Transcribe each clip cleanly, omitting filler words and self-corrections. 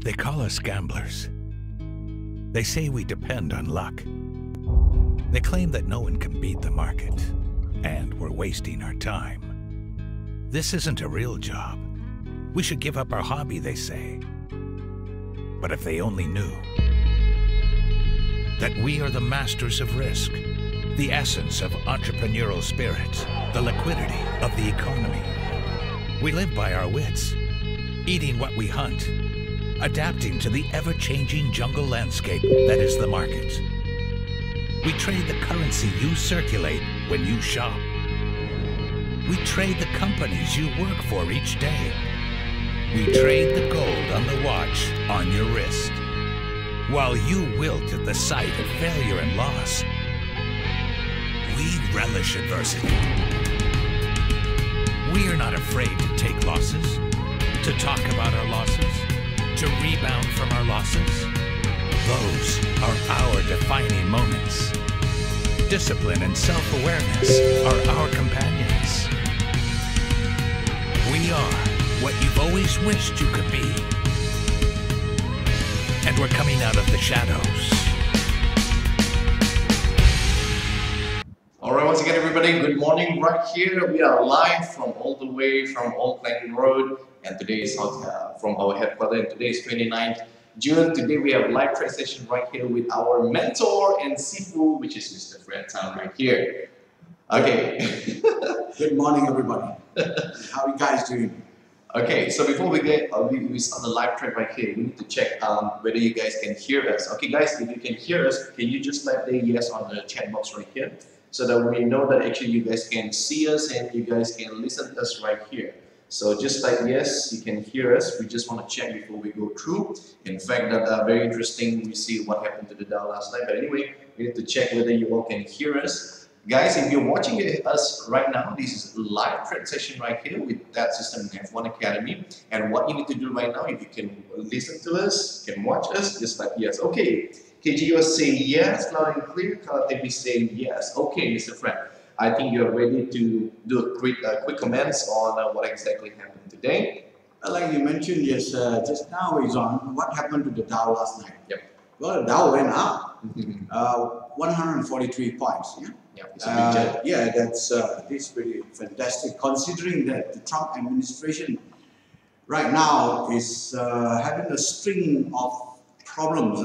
They call us gamblers. They say we depend on luck. They claim that no one can beat the market, and we're wasting our time. This isn't a real job. We should give up our hobby, they say. But if they only knew that we are the masters of risk, the essence of entrepreneurial spirit, the liquidity of the economy. We live by our wits, eating what we hunt, adapting to the ever-changing jungle landscape that is the market. We trade the currency you circulate when you shop. We trade the companies you work for each day. We trade the gold on the watch on your wrist. While you wilt at the sight of failure and loss, we relish adversity. We are not afraid to take losses, to talk about our losses, to rebound from our losses. Those are our defining moments. Discipline and self-awareness are our companions. We are what you've always wished you could be. And we're coming out of the shadows. Alright, once again everybody, good morning. Right here, we are live from all the way from Old Clank Road. And today is from our headquarters, and today is 29th June. Today we have a live trade session right here with our mentor and Sifu, which is Mr. Fred Tan right here. Okay. Good morning, everybody. How are you guys doing? Okay, so before we start the live trade right here, we need to check whether you guys can hear us. Okay, guys, if you can hear us, can you just type the yes on the chat box right here, so that we know that actually you guys can see us and you guys can listen to us right here. So just like yes, you can hear us. We just want to check before we go through. In fact, that very interesting. We see what happened to the Dow last night. But anyway, we need to check whether you all can hear us. Guys, if you're watching us right now, this is a live trade session right here with that system in F1 Academy. And what you need to do right now, if you can listen to us, can watch us, just like yes. Okay, KG was saying yes, loud and clear. Kalate is saying yes. Okay, Mr. Fred. I think you're ready to do a quick comments on what exactly happened today. Like you mentioned, yes, just now is on what happened to the Dow last night. Yep. Well, the Dow went up 143 points. Yeah, yep, it's a big jump. Yeah, that's pretty fantastic considering that the Trump administration right now is having a string of problems,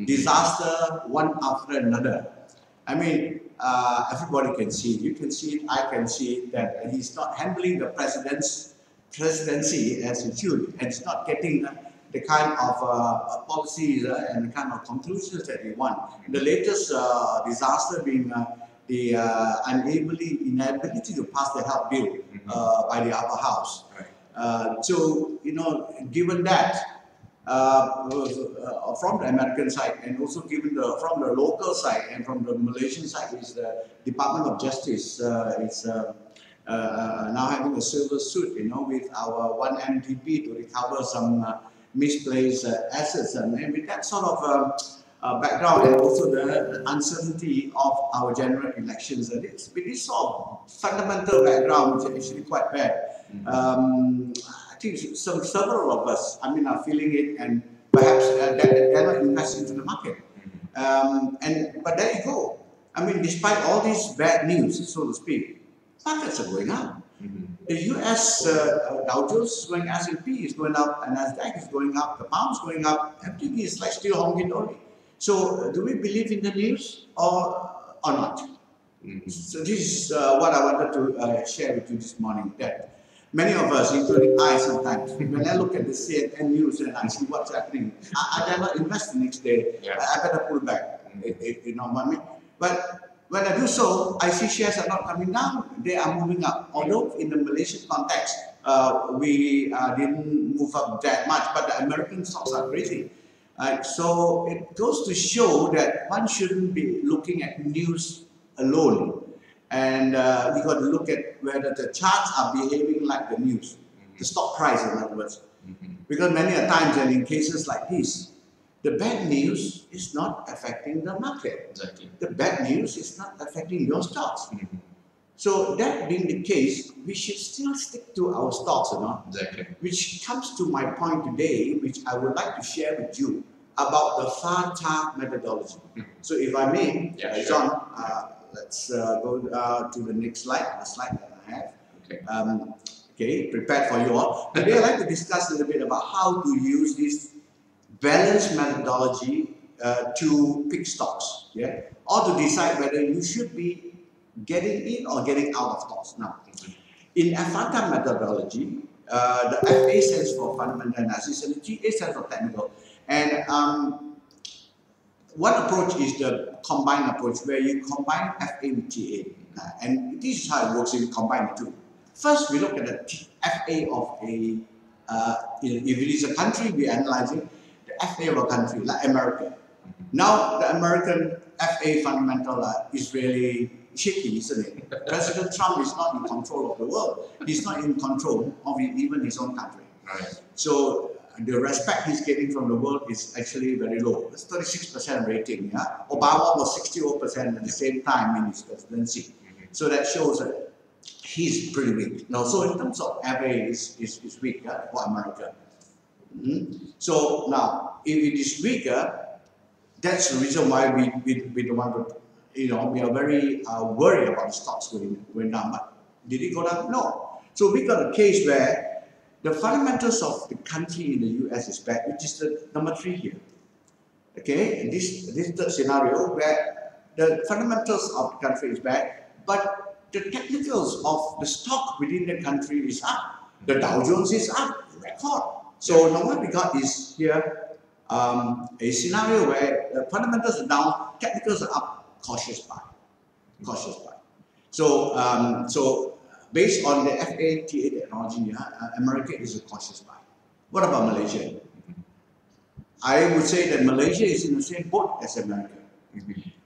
disaster one after another. I mean, everybody can see it. You can see it. I can see it. That he's not handling the presidency as it should, and it's not getting the kind of policies and the kind of conclusions that we want. The latest disaster being the inability to pass the health bill by the upper house. Right. So you know, given that. From the American side, and also given from the local side and from the Malaysian side, is the Department of Justice is now having a silver suit, you know, with our one MTP to recover some misplaced assets, and with that sort of background, and also the uncertainty of our general elections, and it's with this sort of fundamental background, which is actually quite bad. I think several of us, I mean, are feeling it, and perhaps they're not investing into the market. But there you go. I mean, despite all these bad news, so to speak, markets are going up. The US Dow Jones is going, S&P is going up, and Nasdaq is going up, the pound is going up, everything is like still honky-dory. So, do we believe in the news or not? So this is what I wanted to share with you this morning. That many of us, including I sometimes, when I look at the CNN news and I see what's happening, I dare not invest the next day. Yeah. I better pull back. You know what I mean? But when I do so, I see shares are not coming down, they are moving up. Although in the Malaysian context, we didn't move up that much, but the American stocks are crazy. So it goes to show that one shouldn't be looking at news alone, and we got to look at whether the charts are behaving like the news, the stock price, in other words. Because many a times, and in cases like this, the bad news is not affecting the market. Exactly. The bad news is not affecting your stocks. So that being the case, we should still stick to our stocks, you know. Exactly. Which comes to my point today, which I would like to share with you about the FATA methodology. So if I may, John, let's go to the next slide, the slide that I have. Okay. Okay, prepared for you all. Today I'd like to discuss a little bit about how to use this balanced methodology to pick stocks, yeah, or to decide whether you should be getting in or getting out of stocks. Now, in FATA methodology, the FA stands for fundamental analysis and the TA stands for technical. And one approach is the combined approach, where you combine FA with TA. And this is how it works if you combine the two. First, we look at the FA of a, if it is a country, we are analyzing the FA of a country, like America. Now, the American FA fundamental is really shaky, isn't it? President Trump is not in control of the world. He's not in control of even his own country. Right. So the respect he's getting from the world is actually very low. It's 36% rating. Yeah? Obama was 61% at the same time in his presidency. So that shows that he's pretty weak. Now, so in terms of FA is weak for America. So now, if it is weaker, that's the reason why we don't want to, we are very worried about the stocks going down. But did it go down? No. So we got a case where the fundamentals of the country in the US is bad, which is the number 3 here. Okay, and this third scenario where the fundamentals of the country is bad, but the technicals of the stock within the country is up. The Dow Jones is up, record. So now what we got is here a scenario where the fundamentals are down, technicals are up. Cautious buy, cautious buy. So, so based on the FATA technology, America is a cautious buy. What about Malaysia? I would say that Malaysia is in the same boat as America.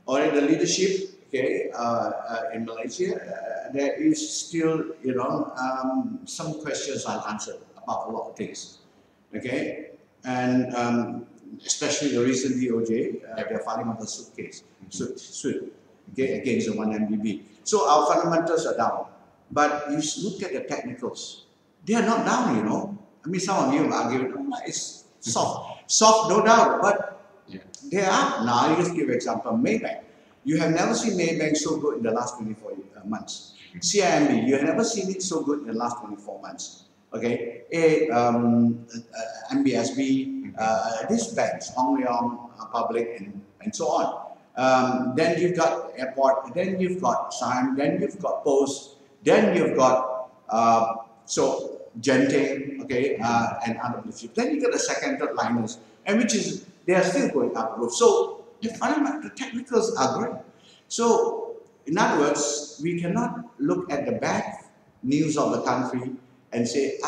Or in the leadership, okay, in Malaysia, there is still, some questions unanswered about a lot of things. Okay, and especially the recent DOJ, they're filing on the suit, okay, against the 1MDB. So our fundamentals are down, but you look at the technicals, they are not down, I mean, some of you are arguing, it's soft, no doubt, but they are up. Now, I'll just give an example, Maybank. You have never seen Maybank so good in the last 24 months. CIMB, you have never seen it so good in the last 24 months. Okay, MBSB, these banks, Hong Leong, Public, and so on. Then you've got Airport, then you've got Siam, then you've got Post, then you've got Genting, okay, and other blue. Then you got the second, third liners, and which is they are still going up. So the technicals are great. So in other words, we cannot look at the bad news of the country and say,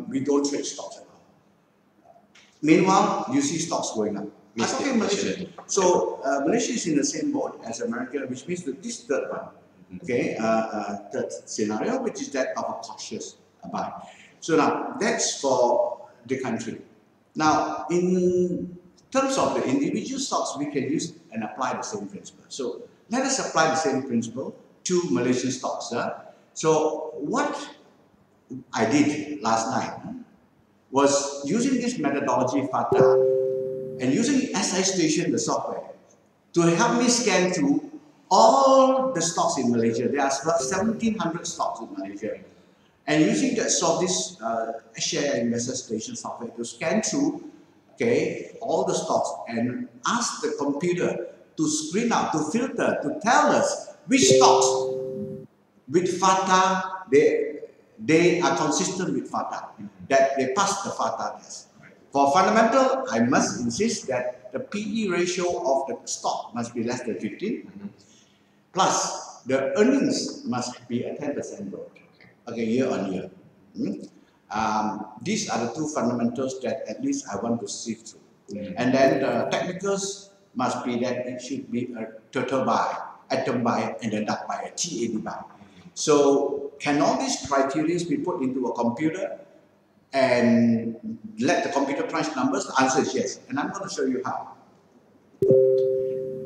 we don't trade stocks at all. Meanwhile, you see stocks going up. I'm talking Malaysia. So Malaysia is in the same boat as America, which means that this third one, okay, third scenario, which is that of a cautious buy. So now that's for the country. Now, in terms of the individual stocks, we can use and apply the same principle. So let us apply the same principle to Malaysian stocks. So what I did last night was using this methodology FATA and using SI Station, the software, to help me scan through all the stocks in Malaysia. There are about 1,700 stocks in Malaysia. And using that this Share Investor Station software to scan through, okay, all the stocks and ask the computer to screen out, to filter, to tell us which stocks with FATA they are consistent with FATA, that they pass the FATA test. For fundamental, I must insist that the PE ratio of the stock must be less than 15, plus the earnings must be a 10% growth, okay, year on year. These are the two fundamentals that at least I want to sift through. And then the technicals must be that it should be a total buy, atom buy, and a duct buy, a TAD buy. So can all these criteria be put into a computer and let the computer crunch numbers? The answer is yes, and I'm going to show you how.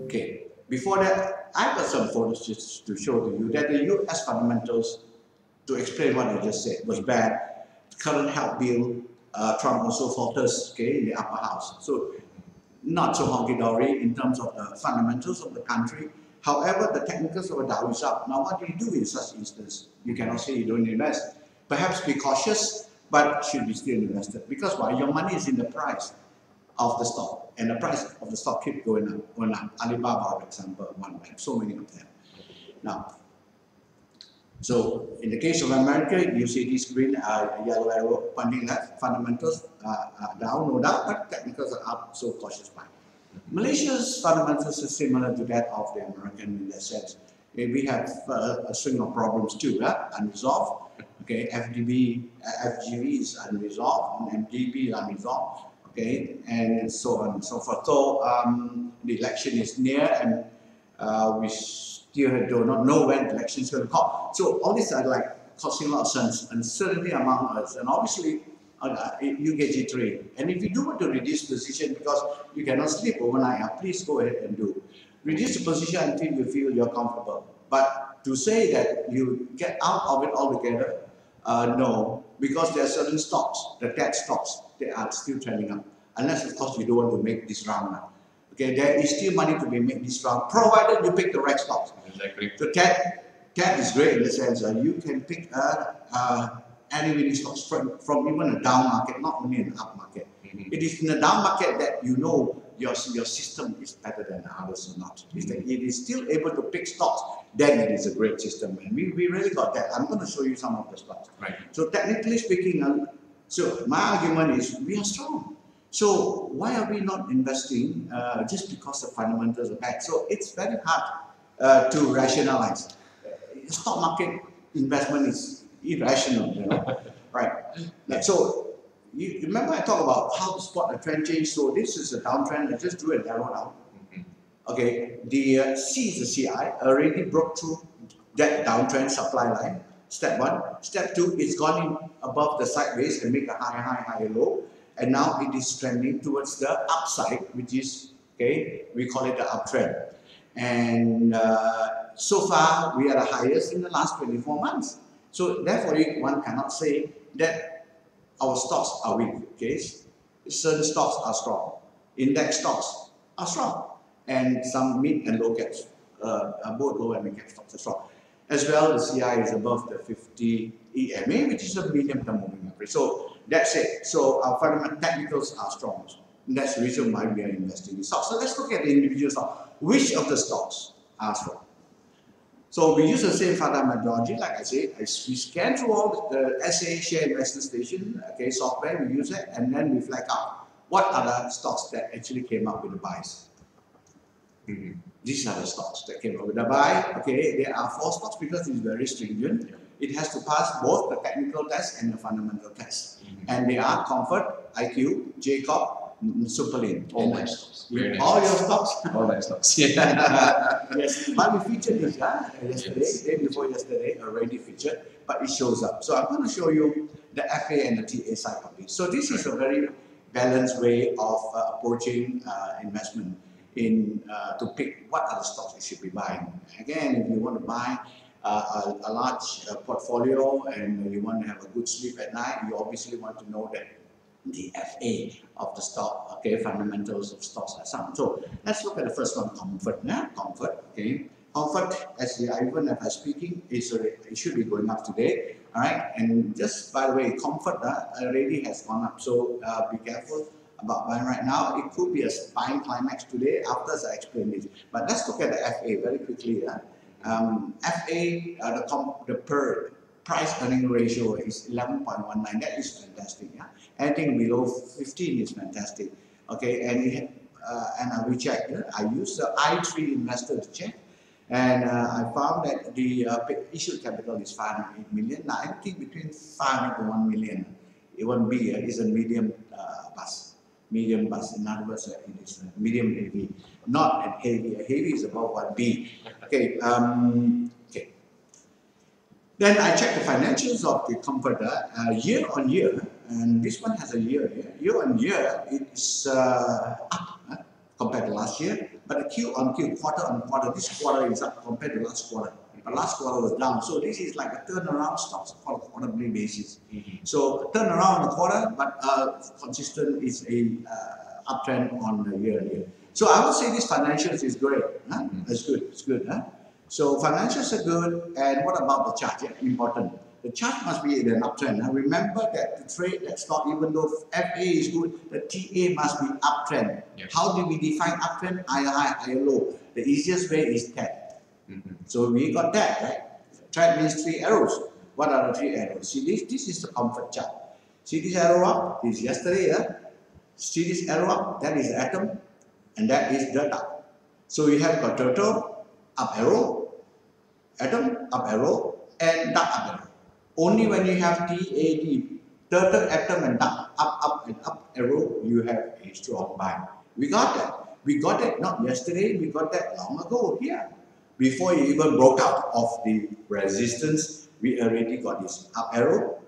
Okay, before that, I've got some photos just to show to you that the US fundamentals, to explain what I just said, was bad. Current health bill, Trump also falters, okay, in the upper house. So not so honky-dory in terms of the fundamentals of the country. However, the technicals of a Dow is up. Now, what do you do in such instance? You cannot say you don't invest. Perhaps be cautious, but should be still invested. Because why? Your money is in the price of the stock, and the price of the stock keeps going up. Alibaba, for example, one bank, so many of them. Now, so in the case of America, you see this green yellow arrow pointing left. Fundamentals are down, no doubt, but technicals are up, so cautious buy. Malaysia's fundamentals are similar to that of the American in that sense. We have a string of problems too, unresolved. Okay, FGV is unresolved, and MDB is unresolved. Okay, and so on and so forth. So the election is near, and we still do not know when the election is going to come. So all these are like causing a lot of uncertainty among us, and obviously you get jittery. And if you do want to reduce position because you cannot sleep overnight, please go ahead and do. Reduce the position until you feel you're comfortable. But to say that you get out of it altogether, no, because there are certain stocks, the tech stocks, they are still trending up. Unless, of course, you don't want to make this round now. Okay, there is still money to be made this round, provided you pick the right stocks. Exactly. So tech is great in the sense that you can pick any winning stocks from even a down market, not only an up market. It is in a down market that you know your system is better than the others or not. If it is still able to pick stocks, then it is a great system. And we really got that. I'm going to show you some of the stocks. Right. So technically speaking, so my argument is we are strong. So why are we not investing just because the fundamentals are bad? So it's very hard to rationalize. Stock market investment is irrational, you know, right? So you remember I talked about how to spot a trend change. So this is a downtrend. I just drew an arrow down. Okay, the C is the CI already broke through that downtrend supply line. Step one. Step two, it's gone in above the sideways and make a high, low. And now it is trending towards the upside, which is, okay, we call it the uptrend. And so far, we are the highest in the last 24 months. So therefore, one cannot say that our stocks are weak, okay? Certain stocks are strong. Index stocks are strong. And some mid and low caps, both low and mid cap stocks are strong. As well, the CI is above the 50 EMA, which is a medium-term moving average. So that's it. So our fundamental technicals are strong. And that's the reason why we are investing in stocks. So let's look at the individual stocks. Which of the stocks are strong? So we use the same fundamental methodology, like I said. We scan through all the SA share investment station, okay, software, we use it, and then we flag out what are the stocks that actually came up with the buys. These are the stocks that came up with the buy. Okay, there are 4 stocks because it's very stringent. It has to pass both the technical test and the fundamental test. And they are Comfort, IQGROUP, SUPERLN. All my stocks. Nice. All your stocks? All my stocks. Yeah. Yes, but we featured this yesterday, day before yesterday, already featured, but it shows up. So I'm going to show you the FA and the TA side of this. So this is a very balanced way of approaching investment in to pick what are the stocks you should be buying. Again, if you want to buy a large portfolio and you want to have a good sleep at night, you obviously want to know that the FA of the stock, okay, fundamentals of stocks are sound. So let's look at the first one, Comfort. Comfort, okay. Comfort, as even if I'm speaking, it should be going up today. All right, and just by the way, Comfort already has gone up. So be careful about buying right now. It could be a buying climax today after I explain this. But let's look at the FA very quickly. FA, the per price earning ratio is 11.19. That is fantastic. Yeah? Anything below 15 is fantastic. Okay, and we checked. I used the i3 investor to check, and I found that the issued capital is 508 million. Now anything between 500 to 1 million, it won't be is a medium bus. medium, but in other words, it is medium heavy, not an heavy. A heavy is about 1B. Okay. Okay. Then I check the financials of the Comforter year on year, and this one has a year here. Year on year, it is up compared to last year, but Q on Q, quarter on quarter, this quarter is up compared to last quarter. But last quarter was down, so this is like a turnaround stocks on a quarterly basis. So turnaround on the quarter, but consistent is a uptrend on the year on year. So I would say this financials is great. It's good. It's good. So financials are good, and what about the chart? Yeah, important. The chart must be in an uptrend. Now remember that to trade that stock, even though FA is good, the TA must be uptrend. Yes. How do we define uptrend? Higher high, higher low. The easiest way is that. So we got that, right? Trend means 3 arrows. What are the 3 arrows? See this? This is the comfort chart. See this arrow up? This is yesterday, See this arrow up? That is atom, and that is the top. So we have got turtle, up arrow, atom, up arrow, and duck up arrow. Only when you have TAD, turtle, atom, and duck, up, and up arrow, you have a strong buy. We got that. We got it not yesterday, we got that long ago here. Before you even broke out of the resistance, we already got this up arrow,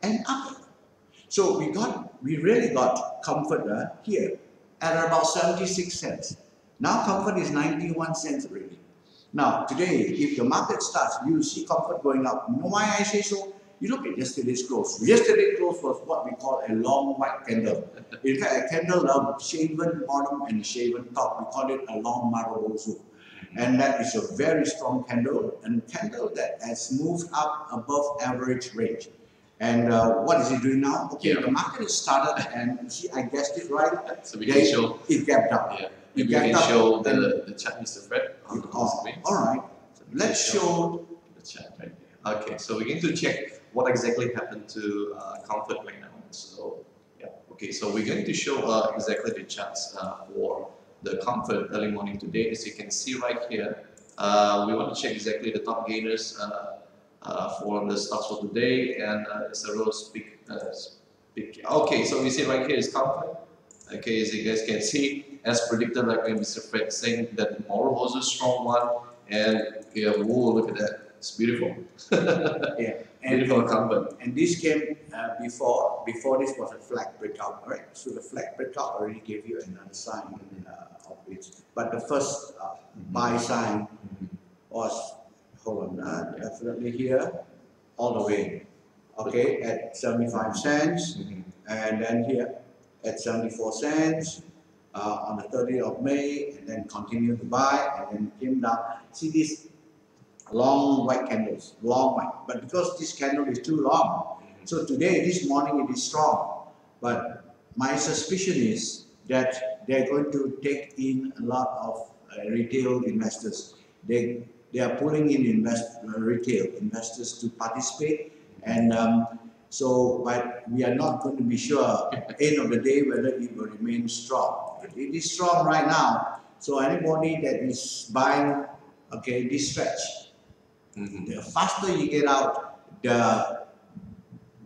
and up arrow. So we really got comfort here at about 76 cents. Now comfort is 91 cents already. Now today, if the market starts, you see comfort going up. You know why I say so? You look at yesterday's close. Yesterday's close was what we call a long white candle. In fact, a candle of shaven bottom and shaven top. We call it a long Marubozu. And that is a very strong candle, and candle that has moved up above average range. And what is it doing now? Okay, the market has started, and see, I guessed it right. So we can show it gapped up. Yeah, maybe we can show the chart, Mr. Fred. All right, So let's show the chart right there. Okay, so we're going to check what exactly happened to comfort right now. So yeah, okay, so we're going to show exactly the charts for the comfort early morning today. As you can see right here, we want to check exactly the top gainers for the stocks for today, and there's a real okay, so we see right here is comfort. Okay, as you guys can see, as predicted, like Mr. Fred saying that tomorrow was a strong one, and yeah, whoa, look at that, it's beautiful. Yeah, beautiful comfort. And this came before this was a flag breakout, right? So the flag breakout already gave you another sign of it. But the first buy sign was, hold on, definitely here, all the way, okay, at 75 cents, and then here at 74 cents on the 30th of May, and then continued to buy, and then came down. See this long white candles, long white, but because this candle is too long, so today, this morning, it is strong, but my suspicion is that they're going to take in a lot of retail investors. They are pulling in retail investors to participate, and but we are not going to be sure at the end of the day whether it will remain strong. It is strong right now, so anybody that is buying, okay, this stretch, the faster you get out, the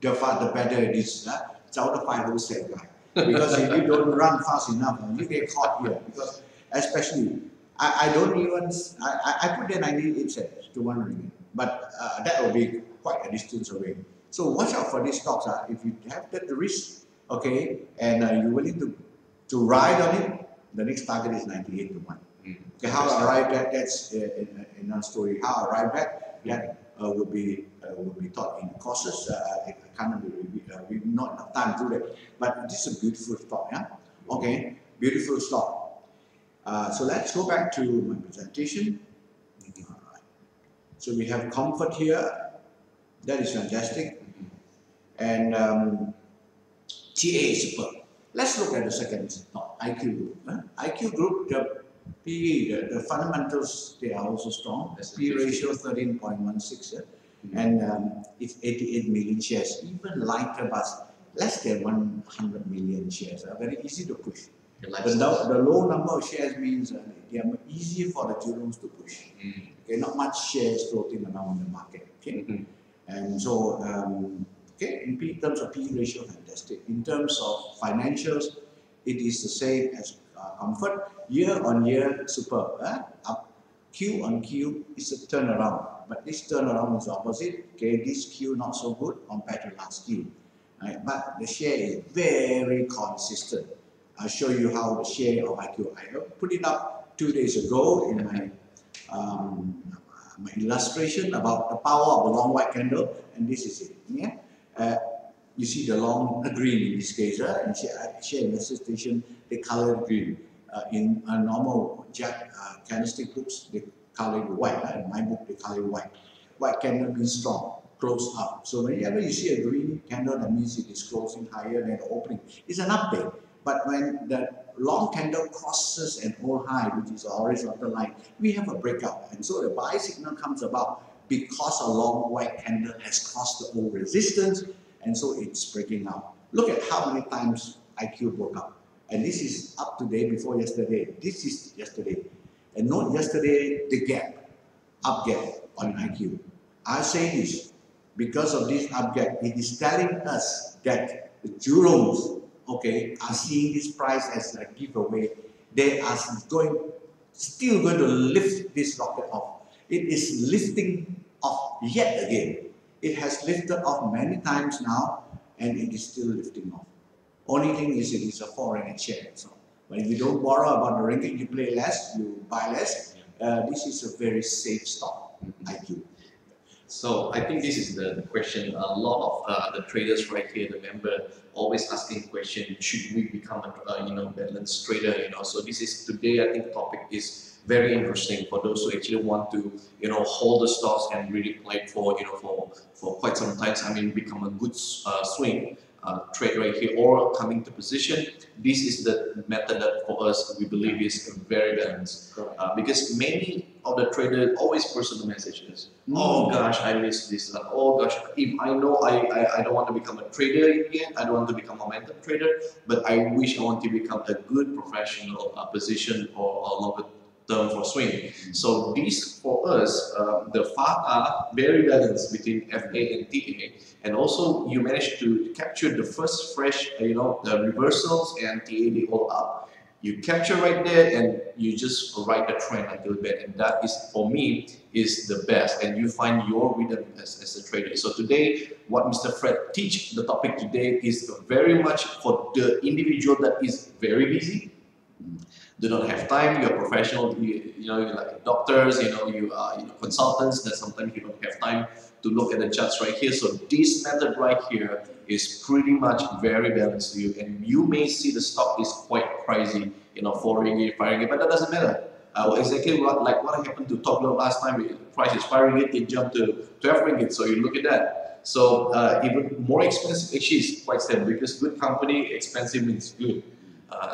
better it is. It's out of my wholesale guy. Because if you don't run fast enough, you get caught here. Because especially, I don't even, I put the 98 cents to 1 ringgit, but that will be quite a distance away. So watch out for these stocks. If you have that risk, okay, and you're willing to ride on it, the next target is 98 to 1. Okay, how I arrived at that's another story. How I arrived at that will be taught in courses. I can't we not enough time to do that. But this is a beautiful stock, yeah. Okay, beautiful stock. So let's go back to my presentation. Alright. So we have comfort here. That is fantastic. And TA is superb. Let's look at the second stock, IQGROUP. IQGROUP, the PE, the fundamentals, they are also strong. P ratio 13.16, and it's 88 million shares. Even lighter, but less than 100 million shares. Very easy to push. The low number of shares means they are easier for the jurors to push. Okay, not much shares floating around in the market. Okay, and so okay, in terms of P ratio, fantastic. In terms of financials, it is the same as comfort. Year on year, superb. Up Q on Q is a turnaround, but this turnaround is opposite. Okay, this Q not so good compared to last Q. Right? But the share is very consistent. I'll show you how the share of IQ. I put it up 2 days ago in my illustration about the power of the long white candle, and this is it. Yeah, you see the long green in this case. In share investor station, they color green. In a normal candlestick books, they color it white. In my book, they color it white. White candle means strong, close up. So whenever you see a green candle, that means it is closing higher than the opening. It's an update. But when the long candle crosses an old high, which is a horizontal line, we have a breakout. And so the buy signal comes about because a long white candle has crossed the old resistance, and so it's breaking out. Look at how many times IQ broke up. And this is up to day before yesterday. This is yesterday. And note yesterday, the gap, up gap on IQ. I say this because of this up gap. It is telling us that the jurors, okay, are seeing this price as a giveaway. They are still going to lift this rocket off. It is lifting off yet again. It has lifted off many times now, and it is still lifting off. Only thing is it is a foreign exchange. So, but if you don't borrow about the ringgit, you play less, you buy less. This is a very safe stock, IQ. So I think this is the question. A lot of the traders right here, the member, always asking question: should we become a balanced trader? So this is today. I think the topic is very interesting for those who actually want to hold the stocks and really play for quite some time. I mean, become a good swing trade right here or coming to position. This is the method that for us we believe is very balanced because many of the traders always personal messages. Oh gosh, I missed this. Oh gosh, if I know I don't want to become a trader again, I don't want to become a momentum trader, but I wish I want to become a good professional position or a longer term for swing. So these for us, the FA are very balanced between FA and TA, and also you manage to capture the first fresh, the reversals and TA they all up. You capture right there and you just ride the trend until then, and that is for me is the best, and you find your rhythm as a trader. So today what Mr. Fred teach, the topic today is very much for the individual that is very busy, do not have time, you're professional, you're like doctors, you are consultants, that sometimes you don't have time to look at the charts right here. So this method right here is pretty much very balanced to you, and you may see the stock is quite crazy, 4 ringgit, 5 ringgit, but that doesn't matter. Exactly what happened to Top Glove last time, the price is 5 ringgit, it jumped to 12 ringgit, so you look at that. So even more expensive actually is quite stable, because good company, expensive means good.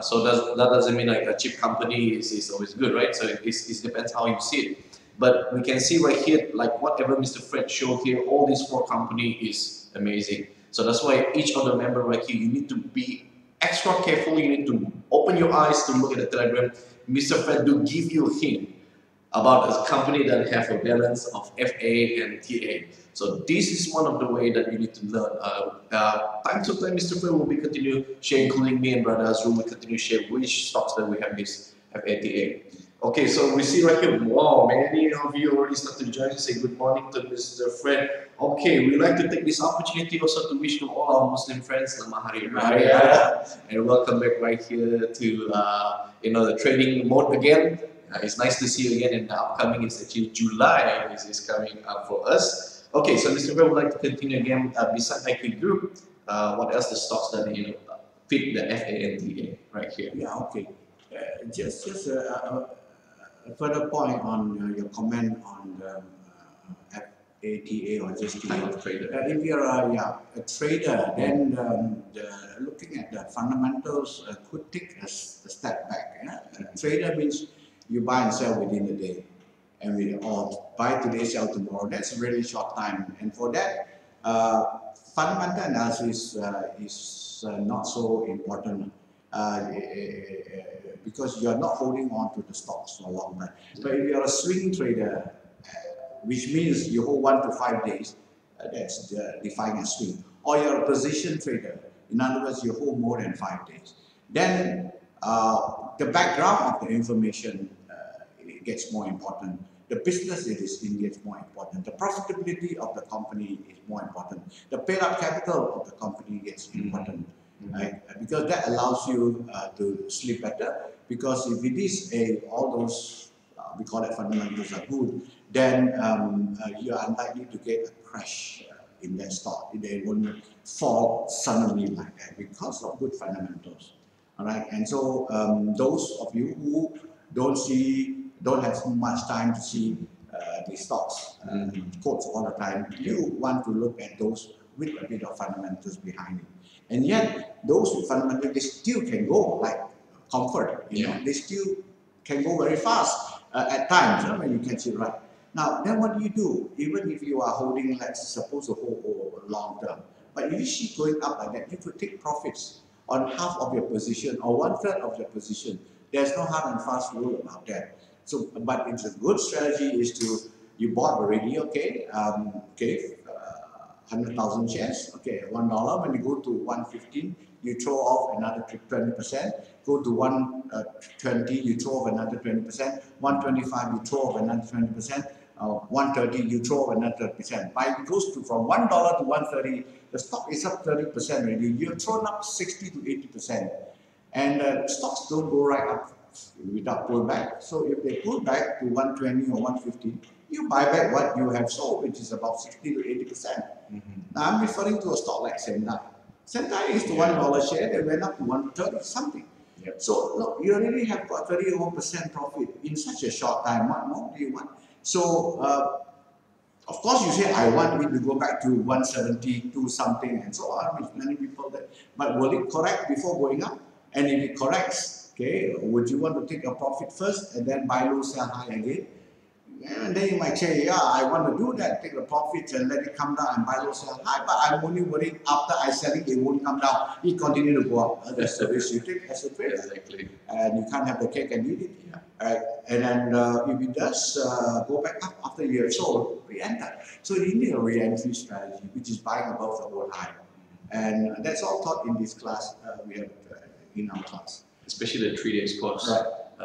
So that doesn't mean like a cheap company is always good, right? So it depends how you see it. But we can see right here, like whatever Mr. Fred showed here, all these 4 companies is amazing. So that's why each of the member right here, you need to be extra careful. You need to open your eyes to look at the Telegram. Mr. Fred do give you a hint about a company that have a balance of FA and TA. So this is one of the way that you need to learn. Time to time, Mr. Fred will be continue sharing, including me and Brother Azul will continue share which stocks that we have this FATA. Okay, so we see right here, wow, many of you already started to join. Say good morning to Mr. Fred. Okay, we'd like to take this opportunity also to wish to all our Muslim friends Selamat Hari Raya, and welcome back right here to the trading mode again. It's nice to see you again, and the upcoming is actually July is coming up for us. Okay, so Mr. Fred would like to continue again. Besides IQGROUP, what else the stocks that fit the FA and TA right here? Yeah, okay. Just a further point on your comment on the FATA or just trader. If you're a trader, then looking at the fundamentals could take a step back. A trader means you buy and sell within the day, and or buy today, sell tomorrow. That's a really short time, and for that, fundamental analysis is not so important. Because you are not holding on to the stocks for a long time. But if you are a swing trader, which means you hold 1 to 5 days, that's defined as swing. Or you're a position trader, in other words, you hold more than 5 days. then the background of the information it gets more important. The business it is in gets more important. The profitability of the company is more important. The paid-up capital of the company gets important, right? Because that allows you to sleep better. Because if it is all those we call it fundamentals are good, then you are unlikely to get a crash in that stock. They won't fall suddenly like that because of good fundamentals. All right, and so those of you who don't have so much time to see the stocks quotes all the time, you want to look at those with a bit of fundamentals behind it. And yet, those with fundamentals, they still can go like comfort, you know, they still can go very fast at times when you catch it right. Now, then what do? Even if you are holding, let's suppose a whole long term, but if you see going up like that, you could take profits on half of your position or 1/3 of your position. There's no hard and fast rule about that. So, but it's a good strategy is to, you bought already, 100,000 shares, okay, $1. When you go to 115, you throw off another 20%. Go to 120, you throw off another 20%. 125, you throw off another 20%. 130, you throw off another 30%. By it goes to from $1 to 130, the stock is up 30% already. You've thrown up 60 to 80%, and stocks don't go right up without pullback. So if they pull back to 120 or 150, you buy back what you have sold, which is about 60 to 80%. Now I'm referring to a stock like Sentai. Sentai is the $1 share, they went up to 130 something. So look, you already have got 31% profit in such a short time. What more do you want? So of course you say I want it to go back to 172 something and so on, with many people that, but will it correct before going up? And if it corrects, okay, would you want to take a profit first and then buy low, sell high again? And then you might say, yeah, I want to do that, take the profits and let it come down and buy low, sell high, but I'm only worried after I sell it, it won't come down, it continue to go up. That's the risk you take as a trader. Exactly. And you can't have the cake and eat it. And then if it does go back up after you have sold, re-enter. So you need a re-entry strategy, which is buying above the whole high. And that's all taught in this class, we have in our class. Especially the 3 days course.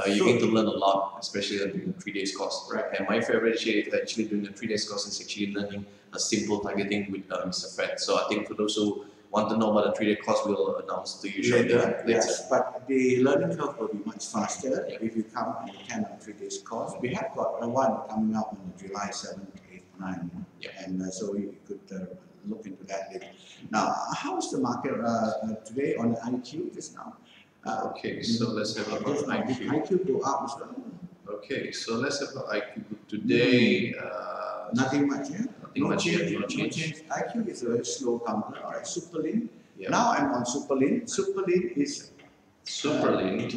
You Sure. get to learn a lot, especially during the 3 days course. And my favorite shade actually during the 3 days course is actually learning a simple targeting with Mr. Fred. So I think for those who want to know about the 3 day course, we'll announce to you shortly. Yes, but the learning curve will be much faster if you come and attend a 3 days course. We have got one coming up on July 7th, 8th, 9th, and so you could look into that later. Now, how is the market today on the IQ just now? Okay, so let's have a look at IQ. IQ go up as well. Okay, so let's have an IQ today. Nothing much, yeah? Nothing much here, no change. IQ is a very slow counter. All right, SUPERLN. Now I'm on SUPERLN. SUPERLN is SUPERLN.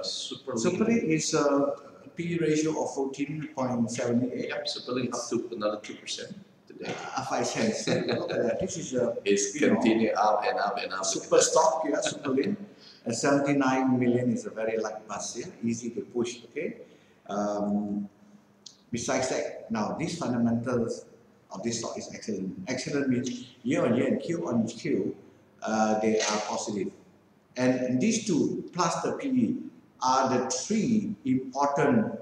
SUPERLN is a P ratio of 14.78. Yep, SUPERLN up to another 2% today. 5 cents. Look at that. This is a it's continue up and up and up. Super stock, yeah, SUPERLN. 79 million is a very light bus, yeah, easy to push, okay. Besides that, now these fundamentals of this stock is excellent. Excellent means year on year and Q on Q, they are positive. And these two plus the PE are the 3 important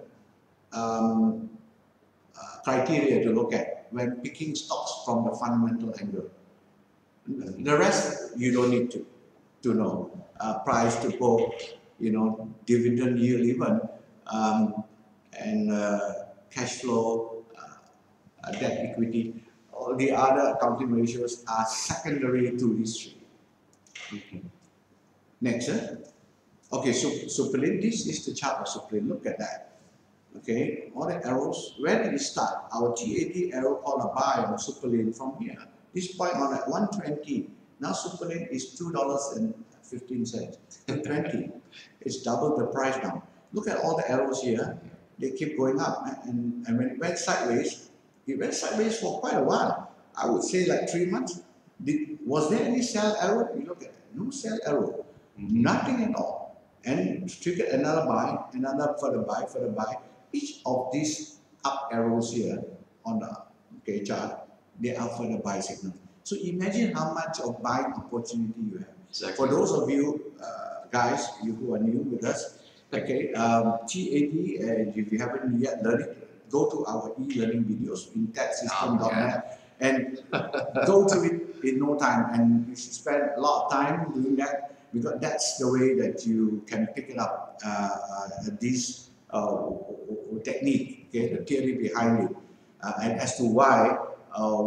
criteria to look at when picking stocks from the fundamental angle. The rest you don't need to know. Price to book, you know, dividend yield even, and cash flow, debt equity. All the other accounting ratios are secondary to these 3. Next, okay, so SUPERLN, this is the chart of SUPERLN. Look at that. Okay, all the arrows. Where did it start? Our GAD arrow called a buy on SUPERLN from here. This point on at 120. Now SUPERLN is $2.15. 20. It's double the price now. Look at all the arrows here. They keep going up, and when it went sideways for quite a while. I would say like 3 months. Was there any sell arrow? You look at it. No sell arrow. Nothing at all. And triggered another buy, another further buy. Each of these up arrows here on the chart, they are further buy signals. So imagine how much of buying opportunity you have. Exactly. For those of you guys, you who are new with us, okay, TAD, and if you haven't yet learned it, go to our e-learning videos in tadsystem.net and go through it in no time, and you should spend a lot of time doing that, because that's the way that you can pick it up, this technique, okay, the theory behind it, and as to why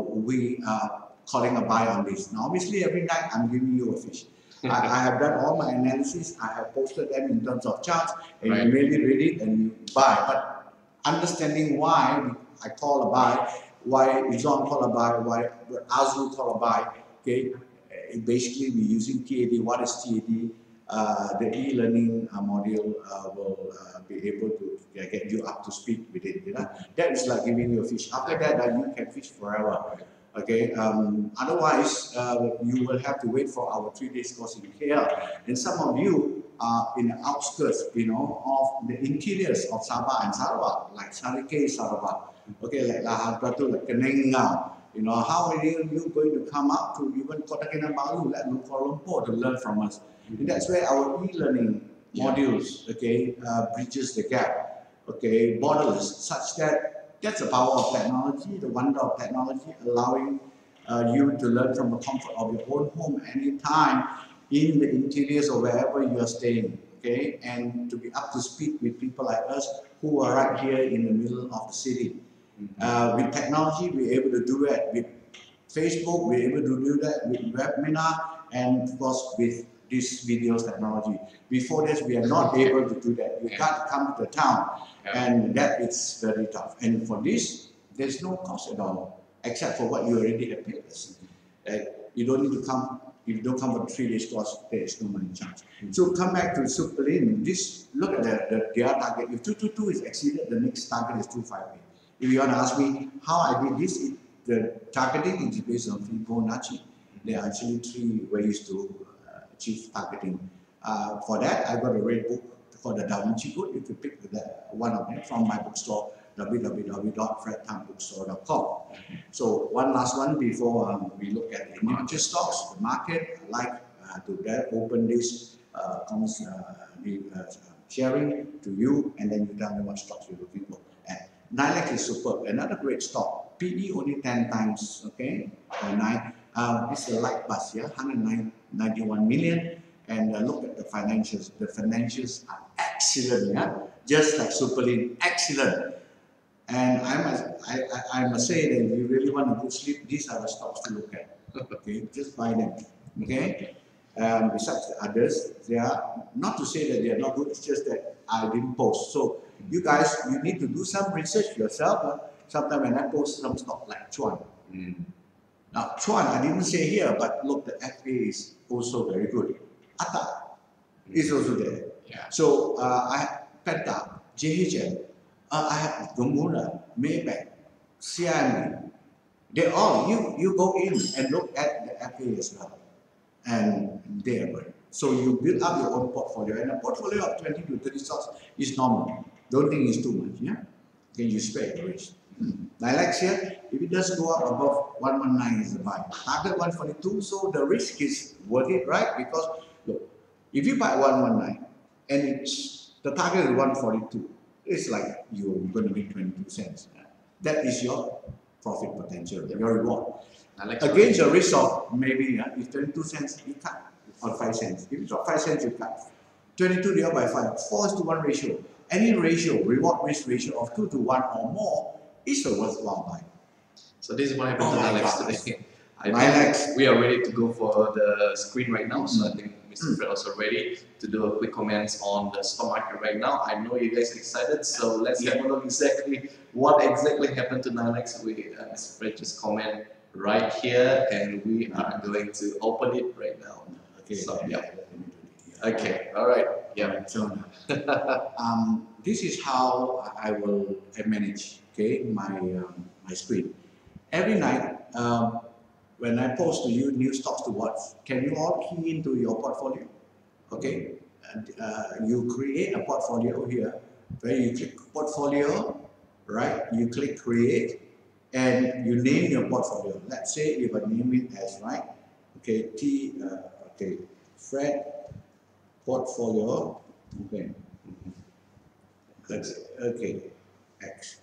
we are calling a buy on this. Now, obviously, every night I'm giving you a fish. I have done all my analysis. I have posted them in terms of charts, and you really read it and you buy. But understanding why I call a buy, why Ezone call a buy, why ANZO call a buy, okay, basically we're using TAD. What is TAD? The e-learning module will be able to get you up to speed with it. You know? That is like giving you a fish. After that, you can fish forever. Okay. Otherwise, you will have to wait for our 3-day course in KL. And some of you are in the outskirts, you know, of the interiors of Sabah and Sarawak, like Sarike, Sarawak. Okay, like Lahad Batu, like Keningau. You know, how are you going to come up to even Kota Kinabalu, like Kuala Lumpur, to learn from us? And that's where our e-learning modules, okay, bridges the gap, okay, borderless, such that that's the power of technology, the wonder of technology, allowing you to learn from the comfort of your own home anytime in the interiors or wherever you are staying, okay, and to be up to speed with people like us who are right here in the middle of the city. With technology, we're able to do that. With Facebook, we're able to do that. With webinar, and of course with this videos technology. Before this, we are not able to do that. You can't come to the town, and that is very tough. And for this, there's no cost at all, except for what you already have paid us. You don't need to come. If you don't come for 3-day course, there is no money charge. So come back to SUPERLN. This, look at their target. If 222 is exceeded, the next target is 258. If you want to ask me how I did this, the targeting is based on Fibonacci. There are actually 3 ways to achieve targeting. For that, I got a red book for the Da Vinci Code. You can pick one of them from my bookstore, www.fredtanbookstore.com. So one last one before we look at the individual stocks, the market. I like to open this sharing to you, and then you tell me what stocks you're looking for. NILEX is superb, another great stock. PE only 10 times, okay? It's a light bus, yeah, 191 million. And look at the financials. The financials are excellent, yeah? Just like SUPERLN, excellent. And I must say that if you really want a good sleep, these are the stocks to look at. Okay, just buy them. Okay. Besides the others, they are not to say that they are not good. It's just that I didn't post. So you guys, you need to do some research yourself. Sometimes when I post some stock like Chuan. Now Chuan, I didn't say here, but look, the FA is also very good. Atta is also there. Yeah. So I have Penta, JHL, I have Gomura, Maybank, CIMB. They all, you go in and look at the FA as well. And they are good. So you build up your own portfolio, and a portfolio of 20 to 30 stocks is normal. Don't think it's too much, yeah? Then you spread the risk. NILEX here, if it does go up above 119 is a buy. Target 142, so the risk is worth it, right? Because look, if you buy 119 and the target is 142, it's like you're going to make 22 cents. That is your profit potential, your reward. Against the risk of maybe if 22 cents, you cut, or 5 cents. If it's 5 cents, you cut. 22 divided by 5, 4:1 ratio. Any ratio, reward risk ratio of 2 to 1 or more is a worthwhile buy. So this is what happened to NILEX today. We are ready to go for the screen right now. So I think Mr. Fred also ready to do a quick comments on the stock market right now. I know you guys are excited, so let's have a look exactly what exactly happened to NILEX. Mr. Fred just comment right here, and we are going to open it right now. Okay. So yeah. Okay. All right. Yeah. So this is how I will manage, okay, my screen. Every night when I post to you new stocks to watch, can you all key into your portfolio? Okay. And, you create a portfolio here where you click portfolio, right? You click create, and you name your portfolio. Let's say if I name it as, right, okay, Fred portfolio. Okay. Okay. X.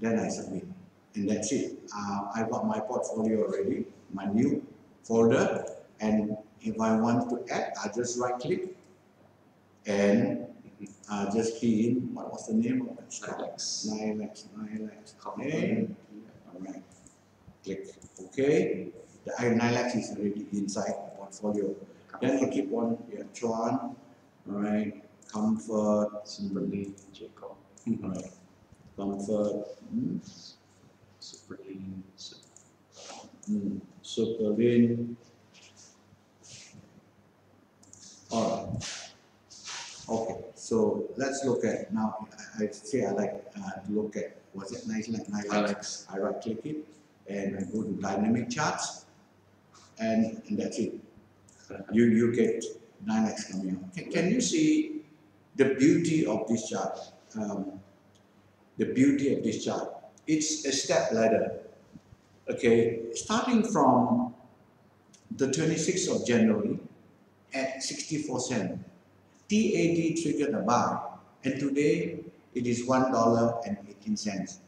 Then I submit. And that's it. I got my portfolio already, my new folder. And if I want to add, I just right click and just key in what was the name of that stock? NILEX. Okay. Alright. Click OK. The NILEX is already inside the portfolio. Then I keep on Chuan. Alright. Comfort. SUPERLN, Jacob. Alright. Comfort. SUPERLN. SUPERLN. Alright. Okay, so let's look at now. I say I like to look at was it NILEX. I right click it and I go to dynamic charts, and that's it. You get NILEX coming out. Can you see the beauty of this chart? The beauty of this chart. It's a step ladder. Okay, starting from the 26th of January at 64 cents. TAD triggered a buy, and today it is $1.18,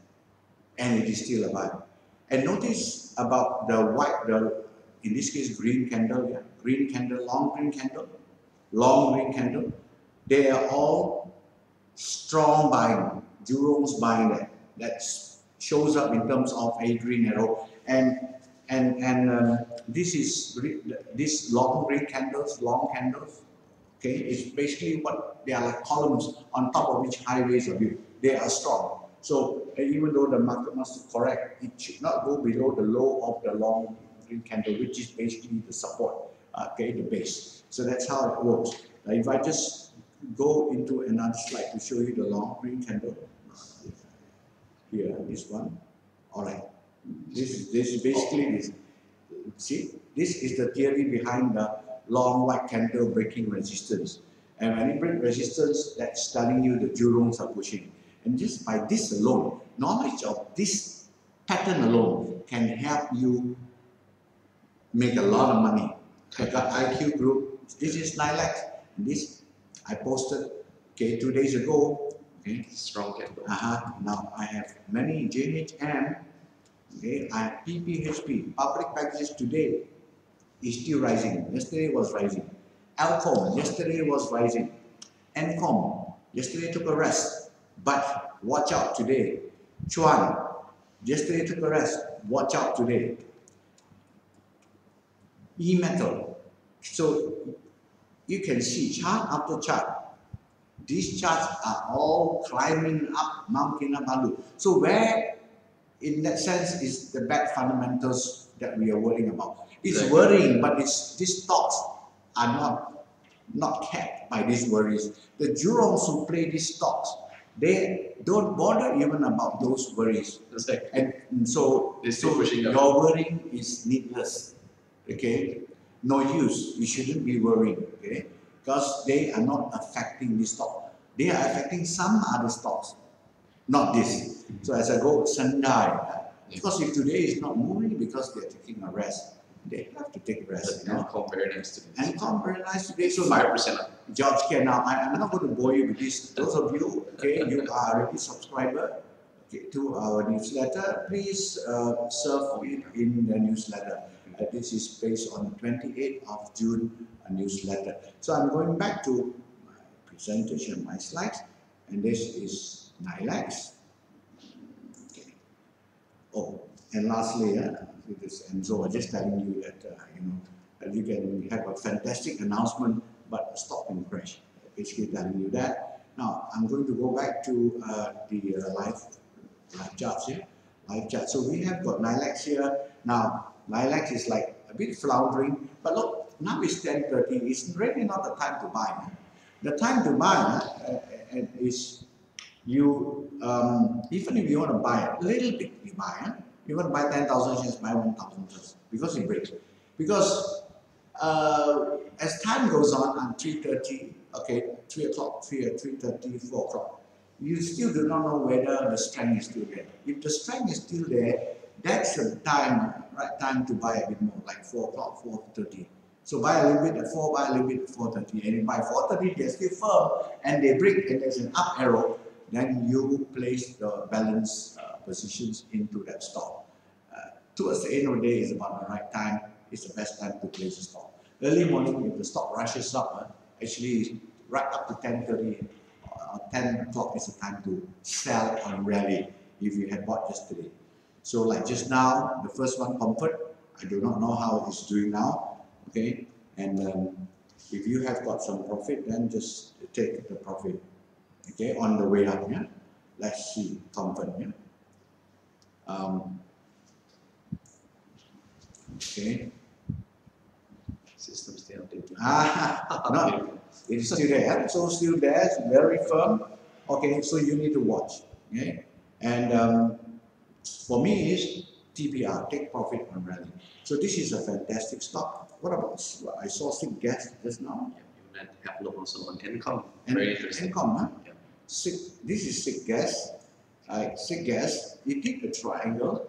and it is still a buy. And notice about the white, in this case green candle, green candle, long green candle. They are all strong buying, Jerome's buying that. That shows up in terms of a green arrow, and this is this long green candles, long candles. Okay, it's basically what they are like columns on top of each highways of view. They are strong. So even though the market must correct, it should not go below the low of the long green candle, which is basically the support, okay, the base. So that's how it works. Now, if I just go into another slide to show you the long green candle, here, this one. All right, this is basically this. See, this is the theory behind the long white candle breaking resistance, and when it breaks resistance, that's telling you the Jurongs are pushing. And just by this alone, knowledge of this pattern alone can help you make a lot of money. I got IQGROUP. This is NILEX. This I posted 2 days ago. Okay, strong candle. Now I have many JHM. Okay, I have PPHP. Public packages today is still rising. Yesterday was rising. Alcom yesterday was rising. Encom yesterday took a rest, but watch out today. Chuan yesterday took a rest. Watch out today. E-metal. So you can see chart after chart. These charts are all climbing up Mount Kinabalu. So where, in that sense, is the bad fundamentals that we are worrying about? It's worrying, but these stocks are not kept by these worries. The Jurongs who play these stocks, they don't bother even about those worries. And so your worrying is needless. Okay, no use. You shouldn't be worrying. Okay, because they are not affecting this stock. They are affecting some other stocks, not this. So as I go Sendai, because if today is not moving because they are taking a rest, they have to take rest. Encom very nice today. Encom very nice today. So 5% up. George, okay, now I'm not going to bore you with this. Those of you, okay, you are already subscriber to our newsletter. Please serve it in the newsletter. This is based on the 28th of June newsletter. So I'm going back to my presentation, my slides, and this is NILEX. Okay. Oh, and lastly, this ANZO, I'm just telling you that you can have a fantastic announcement, but stop and crash. Basically telling you that. Now I'm going to go back to the live charts here. Live chart. So we have got NILEX here. Now NILEX is like a bit floundering, but look, now it's 10:30. It's really not the time to buy. The time to buy is you even if you want to buy a little bit, you buy. You want to buy 10,000 shares, buy 1,000 shares because it breaks. Because as time goes on 3:30, okay, 3 o'clock, 3:30, 4 o'clock, you still do not know whether the strength is still there. If the strength is still there, that's the time, right time to buy a bit more, like 4 o'clock, 4:30. So buy a little bit at 4, buy a little bit at 4.30, and by 4.30 they're still firm and they break and there's an up arrow, then you place the balance positions into that stock. Towards the end of the day is about the right time, it's the best time to place a stock. Early morning, if the stock rushes up, actually right up to 10:30 or 10 o'clock is the time to sell on rally if you had bought yesterday. So like just now, the first one, Comfort, I do not know how it's doing now, okay? And if you have got some profit, then just take the profit, okay, on the way up, yeah? Let's see, Comfort, yeah? Okay. System still updating. No, it's still there. So still there, it's very firm. Okay, so you need to watch. Okay, and for me is TPR, take profit on rally. So this is a fantastic stock. What about? I saw SIG Gas just now. Yeah, you have a look also on income. And Very interesting. income, huh? Yeah. This is SIG Gas. SIG Gas. It did a triangle.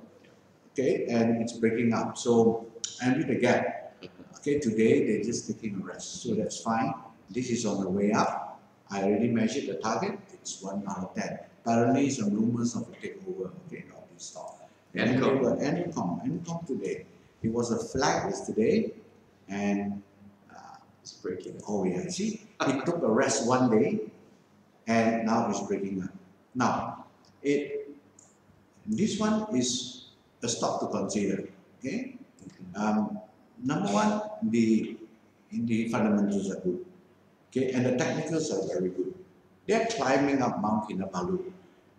Okay, and it's breaking up. So and with the gap. Okay, today they're just taking a rest, so that's fine. This is on the way up. I already measured the target. It's 1 out of 10. Apparently, some rumors of a takeover. Okay, of this stock. Income today. It was a flag yesterday, and it's breaking. Oh yeah, see, it took a rest one day, and now it's breaking up. Now, this one is a stock to consider. Okay. Number one, the fundamentals are good, okay, and the technicals are very good. They are climbing up Mount Kinabalu,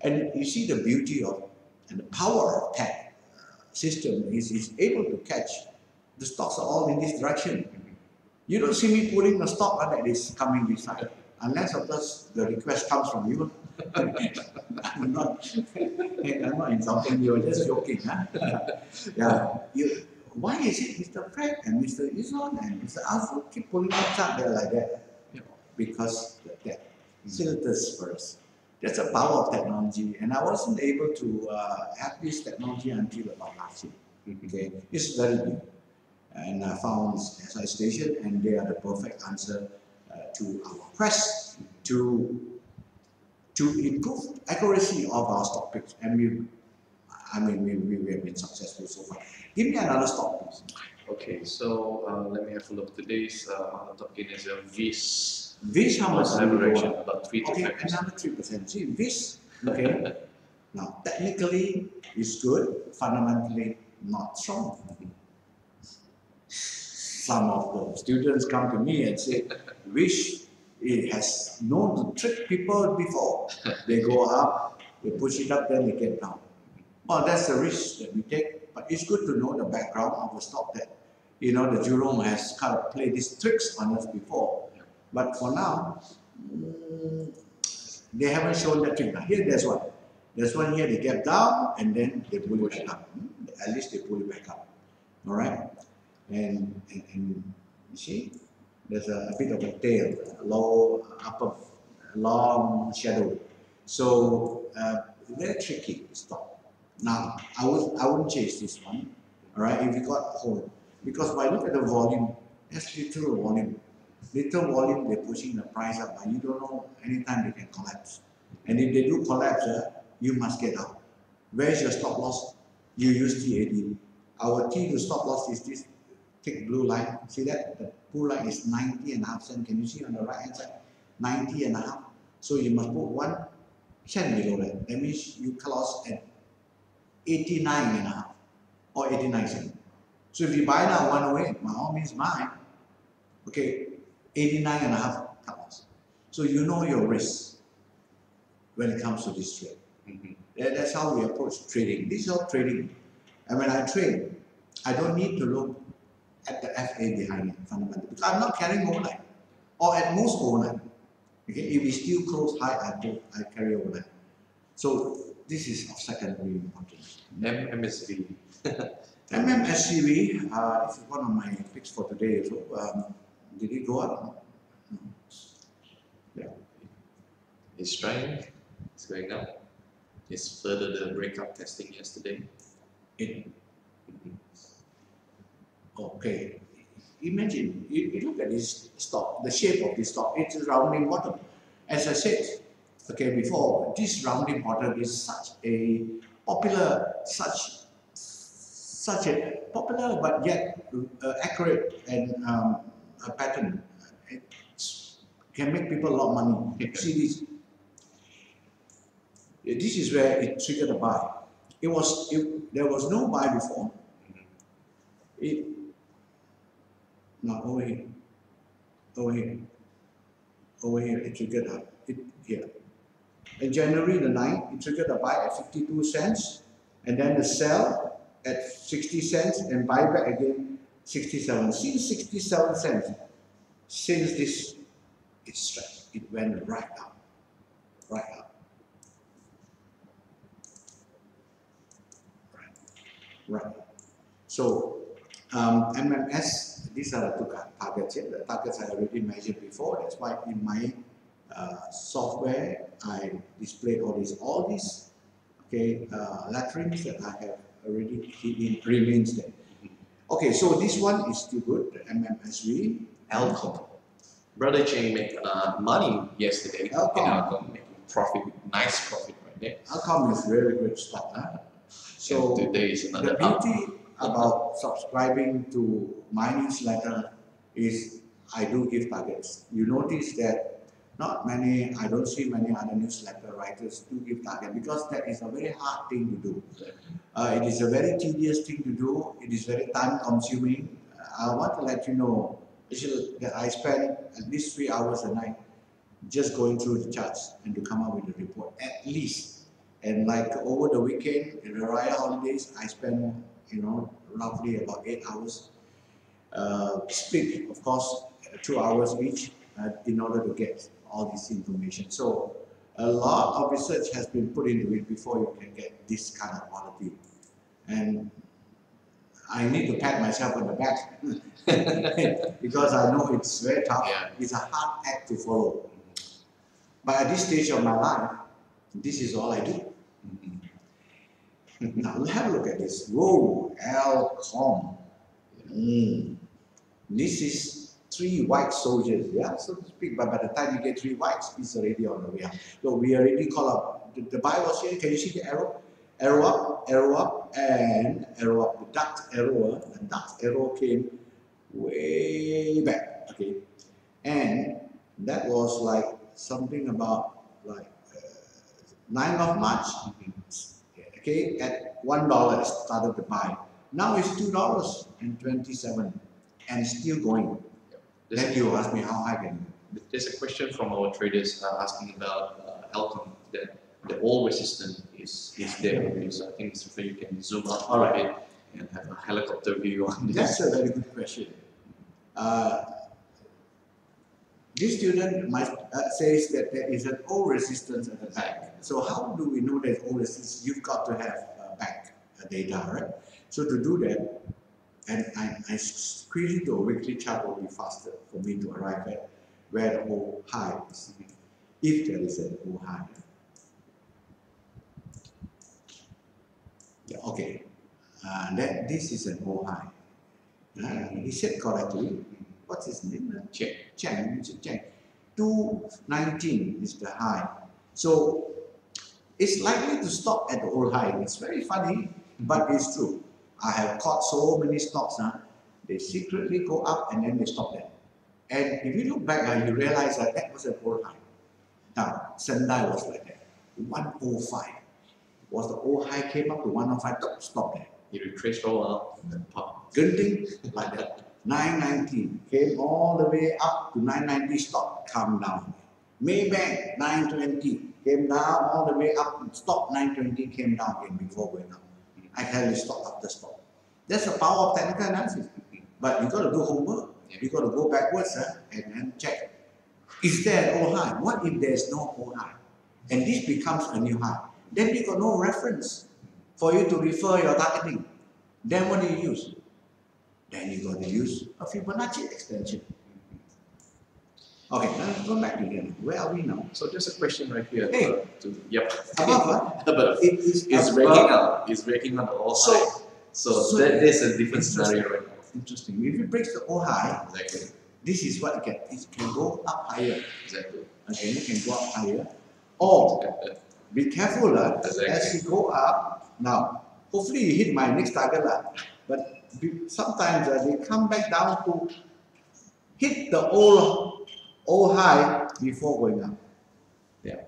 and you see the beauty of and the power of tech system is able to catch. The stocks are all in this direction. You don't see me pulling a stock that is coming this side, unless of course the request comes from you. I'm not insulting you, just joking. Huh? Yeah. Why is it Mr. Fred and Mr. Ezone and Mr. ANZO keep pulling us up there like that? Because the tech filters first. That's the power of technology, and I wasn't able to have this technology until about last year. Okay, it's very new, and I found SI Station, and they are the perfect answer to our quest to improve accuracy of our stock picks, and we have been successful so far. Give me another stock, please. Okay, so let me have a look. Today's top gain is a VIS. VIS, how much? Direction, about 3 to 5%. Okay, another 3%. See, VIS, okay. Now, technically, it's good. Fundamentally, not strong. Some of the students come to me and say, "VIS, it has known to trick people before. They go up, they push it up, then they get down." Well, that's the risk that we take, but it's good to know the background of a stock that, the Jurong has kind of played these tricks on us before. But for now, they haven't shown that trick. Now, here, there's one. There's one here, they get down, and then they pull it back up. At least they pull it back up. All right? And you see, there's a bit of a tail, low, upper, long shadow. So, very tricky stock. Now, I wouldn't chase this one, all right, if you got hold. Because when I look at the volume, that's little volume. Little volume, they're pushing the price up, but you don't know anytime they can collapse. And if they do collapse, you must get out. Where's your stop loss? You use TAD. Our T to stop loss is this thick blue line. See that? The blue line is 90.5 cents. Can you see on the right hand side? 90.5. So you must put 1 cent below that. That means you close at 89.5 or 89 cents. So if you buy now 108, by all means buy. Okay, 89.5 cut loss. So you know your risk when it comes to this trade. That's how we approach trading. This is all trading. And when I trade, I don't need to look at the FA behind it fundamentally, because I'm not carrying overnight, or at most overnight. Okay, if we still close high, I carry overnight. So this is of secondary importance. MMSV. MMSCV, this is one of my picks for today. So, did it go up? No. Yeah. It's trying. It's going up. It's further the breakout testing yesterday. Okay. imagine, you look at this stock, the shape of this stock, it's a rounding bottom. As I said, okay, before, this rounding bottom is such a popular, such a popular but yet accurate and a pattern. It can make people a lot of money. See this? This is where it triggered a buy. There was no buy before. Now over here, it triggered up. Here. In January the 9th, it triggered a buy at 52 cents, and then the sell at 60 cents, and buy back again 67. Since 67 cents, since this is stretched, it went right up, right up, right up. So MMS, these are the two targets here. The targets I already measured before. That's why in my software I displayed all these okay letterings that I have already keyed in remains there. Okay, so this one is still good. The MMSV. Alcom. Brother Cheng made money yesterday. Alcom making profit, nice profit right there. Alcom is very good stock. Huh? So and today is another the beauty about subscribing to my newsletter is I do give targets. You notice that I don't see many other newsletter writers do give target, because that is a very hard thing to do. It is a very tedious thing to do. It is very time consuming. I want to let you know that I spend at least 3 hours a night just going through the charts and to come up with a report, at least. And like over the weekend, in the Raya holidays, I spend, roughly about 8 hours. Split, of course, 2 hours each in order to get all this information. So a lot of research has been put into it before you can get this kind of quality. And I need to pat myself on the back because I know it's very tough. Yeah. It's a hard act to follow. But at this stage of my life, this is all I do. Now have a look at this. Whoa, Alcom. This is 3 white soldiers, yeah, so to speak. But by the time you get 3 whites, it's already on the way up. So we already call up. The buy was here. Can you see the arrow? Arrow up, and arrow up. The duck arrow came way back. Okay, and that was like something about like 9th of March. Okay, at $1 it started to buy. Now it's $2.27 and still going. Then you ask me how high can you? There's a question from our traders asking about Alcom, that the old resistance is there. Okay, so I think it's where you can zoom out a bit and have a helicopter view on this. That's a very good question. This student says that there is an old resistance at the back. So how do we know there's old resistance? You've got to have back data, right? So to do that, and I squeeze into a weekly chart will be faster for me to arrive at where the whole high is, if there is an whole high. Yeah, okay, this is an whole high. He said correctly. What's his name? Cheng. 219 is the high. So it's likely to stop at the old high. It's very funny, but it's true. I have caught so many stocks, they secretly go up and then they stop there. And if you look back, you realize that that was an old high. Now, Sendai was like that. 105 was the old high, came up to 105, stop there. He retraced all out and then pop. Gunting, like that. 990 came all the way up to 990, stop, come down. Maybank 920 came down all the way up, stop 920, came down again before going up. I tell you, stop after stop. That's the power of technical analysis. But you got to do homework. You got to go backwards and then check. Is there an old high? What if there's no old high? And this becomes a new high. Then you got no reference for you to refer your targeting. Then what do you use? Then you got to use a Fibonacci extension. Okay, now let's go back again. Where are we now? So there's a question right here. Hey, yep. above, it's breaking out. It's breaking out all high. So there's a different scenario right now. interesting. If it breaks the old high, Exactly. this is what it can go up higher. Exactly. Okay, it can go up higher. Or be careful Exactly. as you go up. Now, hopefully you hit my next target but sometimes they come back down to hit the old high before going up. Yeah.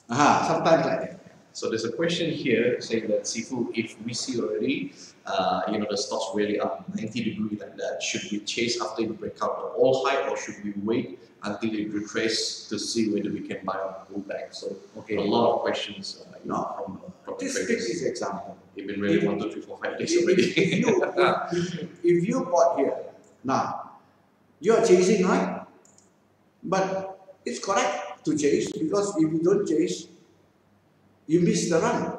Sometimes like that. So there's a question here saying that Sifu, if we see already, the stock's really up 90 degrees like that, should we chase after it break out the all high, or should we wait until it retrace to see whether we can buy or pull back? So a lot of questions from Just traders. take this example. It's been really 1, 2, 3, 4, 5 days already. If you bought here, now, you're chasing, right? But it's correct to chase, because if you don't chase, you miss the run.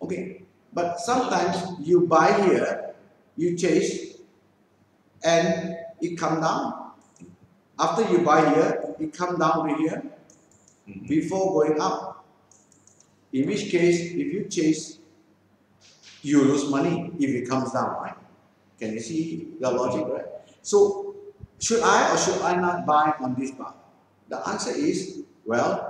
Okay, but sometimes you buy here, you chase, and it come down. After you buy here, it come down to here before going up. In which case, if you chase, you lose money if it comes down, right? Can you see the logic, right? So, should I or should I not buy on this bar? The answer is, well,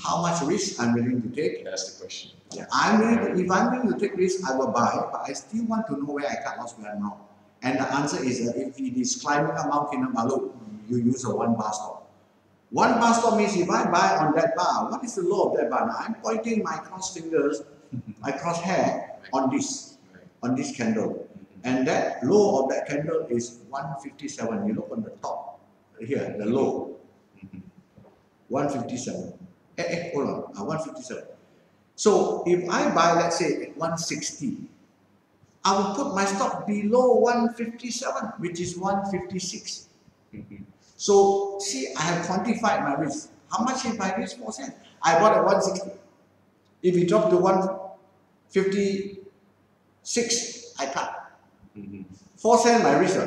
how much risk I'm willing to take? That's the question. Yeah. If I'm willing to take risk, I will buy, but I still want to know where I cut loss, where I'm wrong. And the answer is that if it is climbing a Mount Kinabalu, you use a 1 bar stop. 1 bar stop means if I buy on that bar, what is the low of that bar? Now I'm pointing my cross fingers, my cross hair on this candle. And that low of that candle is 157. You look on the top here, the low. 157. Hold on, 157. So if I buy, let's say, at 160, I will put my stop below 157, which is 156. So see, I have quantified my risk. How much is my risk? 4 cents. I bought at 160. If it dropped to 156, I cut. 4 cents my risk.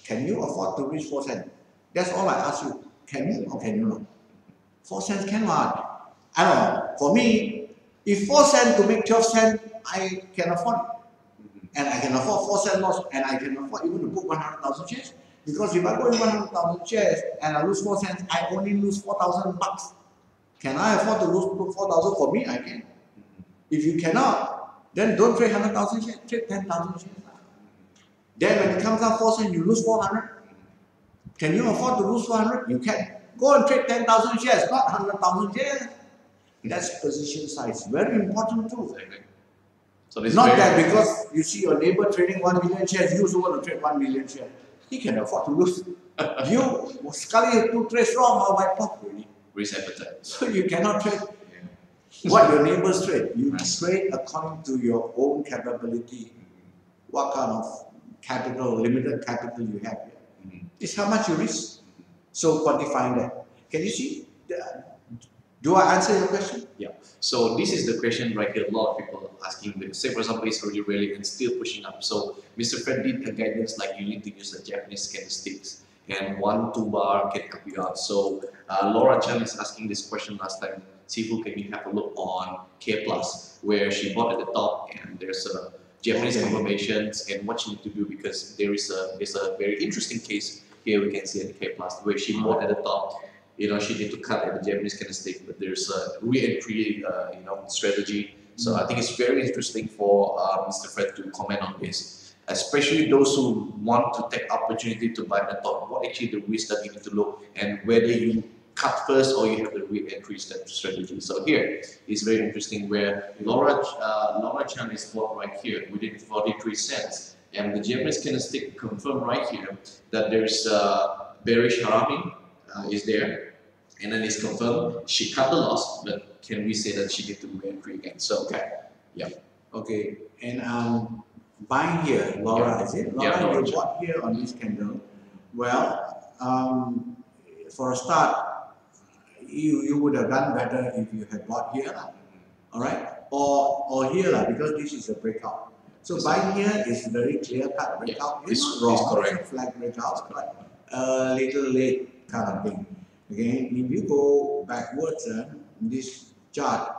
Can you afford to risk 4 cents? That's all I ask you. Can you or can you not? 4 cents cannot. I don't know. For me, if 4 cents to make 12 cents, I can afford it. And I can afford 4 cents loss, and I can afford even to put 100,000 shares. Because if I put in 100,000 shares and I lose 4 cents, I only lose 4,000 bucks. Can I afford to lose 4,000? For me, I can. If you cannot, then don't trade 100,000 shares, trade 10,000 shares. Then when it comes down 4 cents, you lose 400. Can you afford to lose 400? You can. Go and trade 10,000 shares, not 100,000 shares. That's position size. Very important too. So not that because you see your neighbor trading 1 million shares, you also want to trade 1 million shares. He can afford to lose. You, sekali 2 trades wrong, or wipe off really. Risk appetite. So you cannot trade what your neighbors trade. You trade according to your own capability. What kind of capital, limited capital you have here. It's how much you risk. So quantifying that. Can you see? Do I answer your question? Yeah. So this is the question right here. A lot of people are asking. Say for example, it's already rallying and still pushing up. So Mr. Fred did a guidance like you need to use the Japanese candlesticks, and 1, 2 bar can help you out. So Laura Chan is asking this question last time. Sifu, can you have a look on K Plus, where she bought at the top, and there's a Japanese confirmations, and what you need to do, because there's a very interesting case here we can see at the K Plus where she bought at the top. She need to cut at the Japanese candlestick, but there's a re-entry strategy. So I think it's very interesting for Mr. Fred to comment on this, especially those who want to take opportunity to buy the top. What actually the risk that you need to look, and whether you cut first or you have the re-entry strategy. So here is very interesting where Laura Chan is bought right here within 43 cents, and the Japanese candlestick confirmed right here that there's bearish harami is there, and then it's confirmed she cut the loss, but can we say that she did the re-entry again? So yeah. Okay, and buying here, Laura, is it? Laura, you bought here on this candle. Well, for a start, you would have done better if you had bought here, all right, or here, because this is a breakout. So buying here is very clear cut breakout. It's wrong. It's correct. Flag breakout, but a little late kind of thing. Okay, if you go backwards in this chart,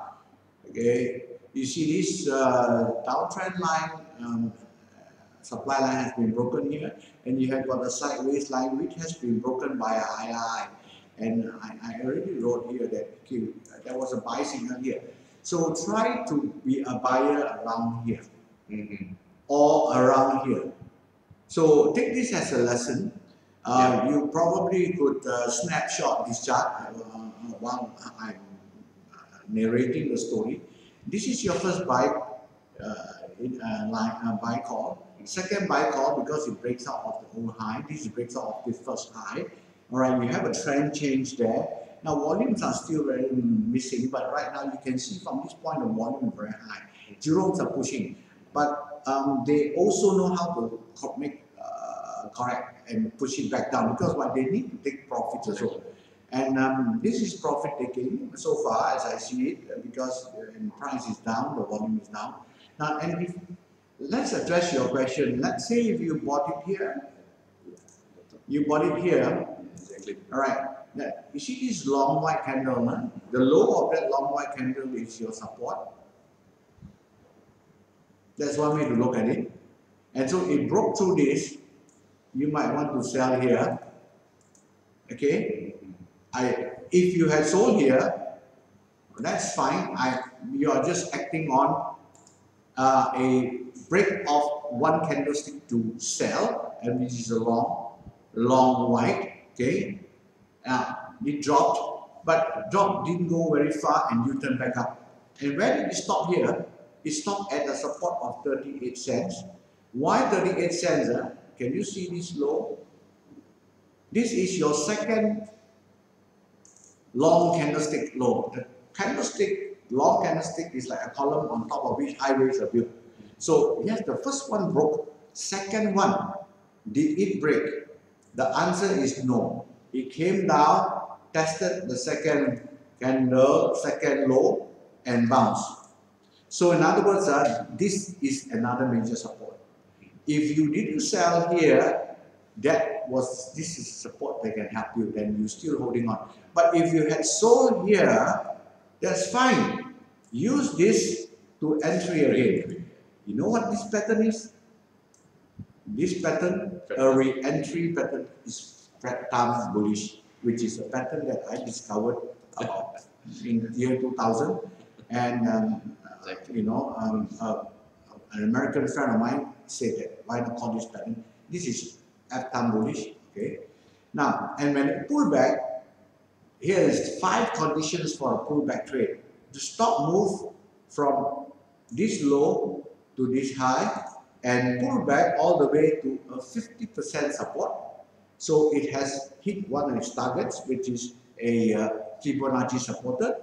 okay, you see this downtrend line supply line has been broken here, and you have got a sideways line which has been broken by a higher high. And I already wrote here that okay, there was a buy signal here. So try to be a buyer around here or around here. So take this as a lesson. You probably could snapshot this chart while I'm narrating the story. This is your first buy buy call. Second buy call because it breaks out of the old high. This breaks out of the first high. All right, you have a trend change there. Now volumes are still very missing, but right now you can see from this point the volume is very high. Zeros are pushing, but they also know how to make correct and push it back down because what they need to take profits as well. And this is profit taking so far as I see it because the price is down, the volume is down. Now, and if let's address your question. Let's say if you bought it here, Exactly. All right. Now, you see this long white candle, huh? The low of that long white candle is your support. That's one way to look at it. And so it broke through this. You might want to sell here. Okay. If you had sold here, that's fine. You are just acting on a break of one candlestick to sell, and which is a long white. Okay. Now it dropped, but drop didn't go very far, and you turn back up. And where did it stop here? It stopped at a support of 38 cents. Why 38 cents? Can you see this low? This is your second long candlestick low. The long candlestick is like a column on top of which highways are built. So yes, the first one broke. Second one, did it break? The answer is no. It came down, tested the second candle, second low, and bounced. So in other words, this is another major support. If you didn't sell here, this is support that can help you, then you're still holding on. But if you had sold here, that's fine. Use this to entry again. You know what this pattern is? This pattern, a re-entry pattern, is Fred Tam bullish, which is a pattern that I discovered about in year 2000. And an American friend of mine said that, why not call this pattern? This is Fred Tam bullish. Okay. Now, and when it pulled back, here is 5 conditions for a pullback trade. The stop move from this low to this high and pull back all the way to a 50% support. So it has hit one of its targets, which is a Fibonacci supporter.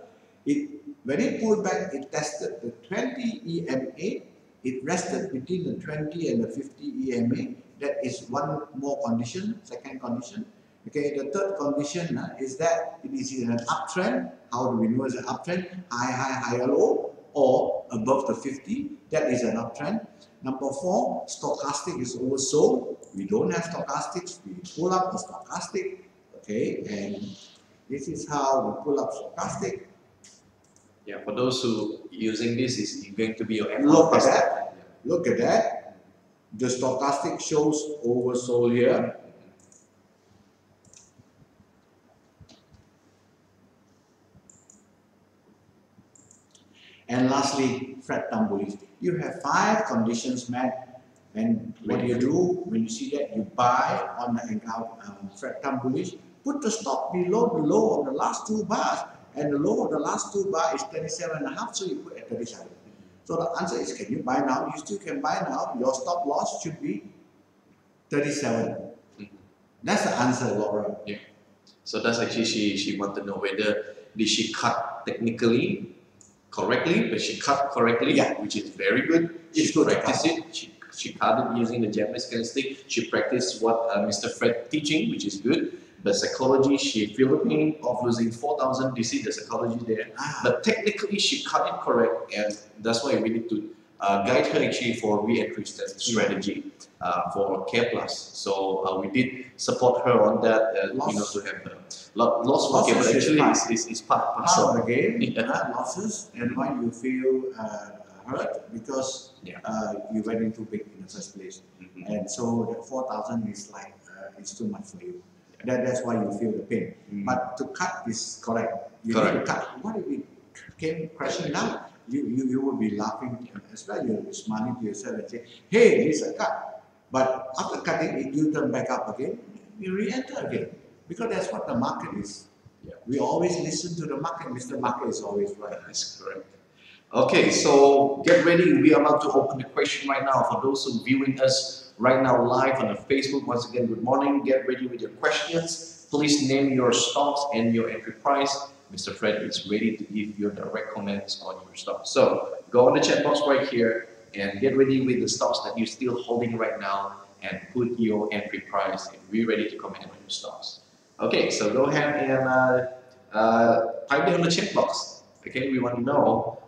When it pulled back, it tested the 20 EMA. It rested between the 20 and the 50 EMA. That is one more condition, second condition. Okay, the third condition is that it is in an uptrend. How do we know it's an uptrend? High, higher, low, or above the 50. That is an uptrend. Number 4, stochastic is oversold. We don't have stochastics. We pull up the stochastic. Okay, and this is how we pull up stochastic. Yeah, for those who using this, is going to be your look at that. Look at that. The stochastic shows oversold here. And lastly, Fred Tam bullish. You have 5 conditions met, and what do you do when you see that? You buy on the Fred Tam bullish. Put the stop below the low of the last 2 bars, and the low of the last 2 bars is 37.5, so you put at 37. So the answer is, can you buy now? You still can buy now. Your stop loss should be 37. That's the answer, Laura. Yeah. So that's actually she wanted to know whether did she cut technically correctly, but she cut correctly, which is very good. She practiced it. She cut it using the Japanese candlestick. She practiced what Mr. Fred teaching, which is good. The psychology, she feel the pain of losing 4,000. You see the psychology there. But technically, she cut it correct, and that's why we need to guide her actually for re-entry strategy for Care Plus. So we did support her on that, to have her. Loss for Care, but actually it's part of the game. Losses, and why you feel hurt because you went in too big in the first place. And so the 4,000 is like, it's too much for you. That's why you feel the pain. But to cut is correct. You need to cut. What if it came crashing down? You will be laughing, especially you'll be smiling to yourself and say, hey, it's a cut. But after cutting it, you turn back up again, you re-enter again. Because that's what the market is. We always listen to the market. Mr. Market is always right. That's correct. Okay, so get ready. We are about to open the question right now. For those who are viewing us right now live on the Facebook, once again, good morning. Get ready with your questions. Please name your stocks and your entry price. Mr. Fred is ready to give your direct comments on your stocks. So go on the chat box right here and get ready with the stocks that you're still holding right now and put your entry price, and we're ready to comment on your stocks. Okay, so go ahead and type it on the chat box. Okay, we want to know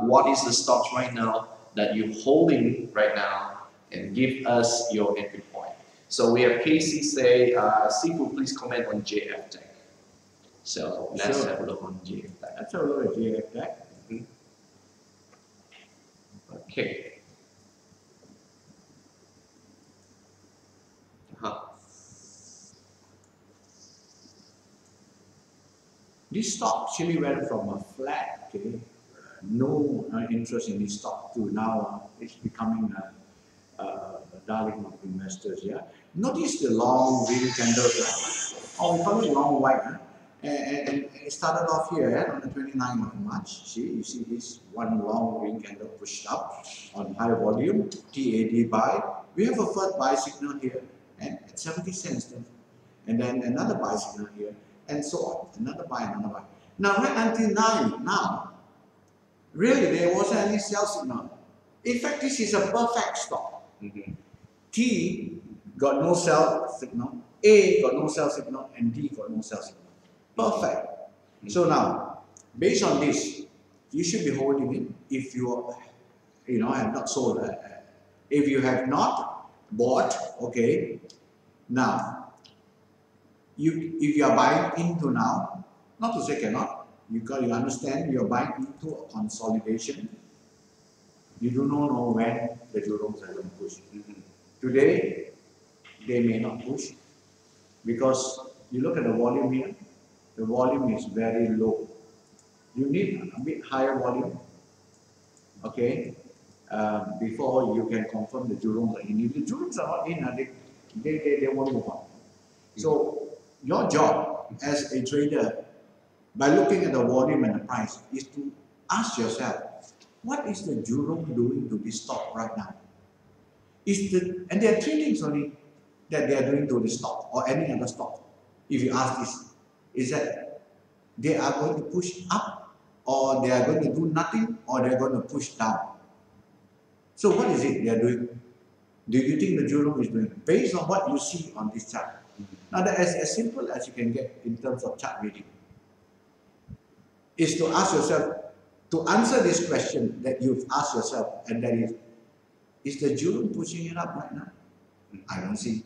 what is the stocks right now that you're holding right now, and give us your entry point. So we have Casey say, Sifu, please comment on JF Tech. So let's have a look on JF Tech. Let's have a look at JF Tech. Okay. This stock actually went from a flat, no interest in this stock, to now it's becoming a darling of investors. Notice the long green candles. We call it long white. And it started off here on the 29th of March. You see this one long green candle pushed up on high volume, TAD buy. We have a first buy signal here, and at 70 cents, and then another buy signal here, and so on. Another buy, another buy. Now, right until now, really there wasn't any sell signal. In fact, this is a perfect stock. T got no sell signal, A got no sell signal, and D got no sell signal. Perfect. So now, based on this, you should be holding it if you have not sold. If you have not bought, okay. Now, if you are buying into now, not to say cannot, you understand you are buying into a consolidation. You do not know when the Jurongs are going to push. Today, they may not push, because you look at the volume here. The volume is very low. You need a bit higher volume, okay, before you can confirm the Jurongs are in. If the Jurongs are not in, they won't move on. So your job as a trader, by looking at the volume and the price, is to ask yourself, what is the Jurong doing to this stock right now? And there are three things only that they are doing to this stock or any other stock. If you ask this, is that they are going to push up, or they are going to do nothing, or they are going to push down. So what is it they are doing? Do you think the Jurong is doing? Based on what you see on this chart. Now that is as simple as you can get in terms of chart reading. Is to ask yourself, to answer this question that you've asked yourself, and that is the Jurong pushing it up right now? I don't see.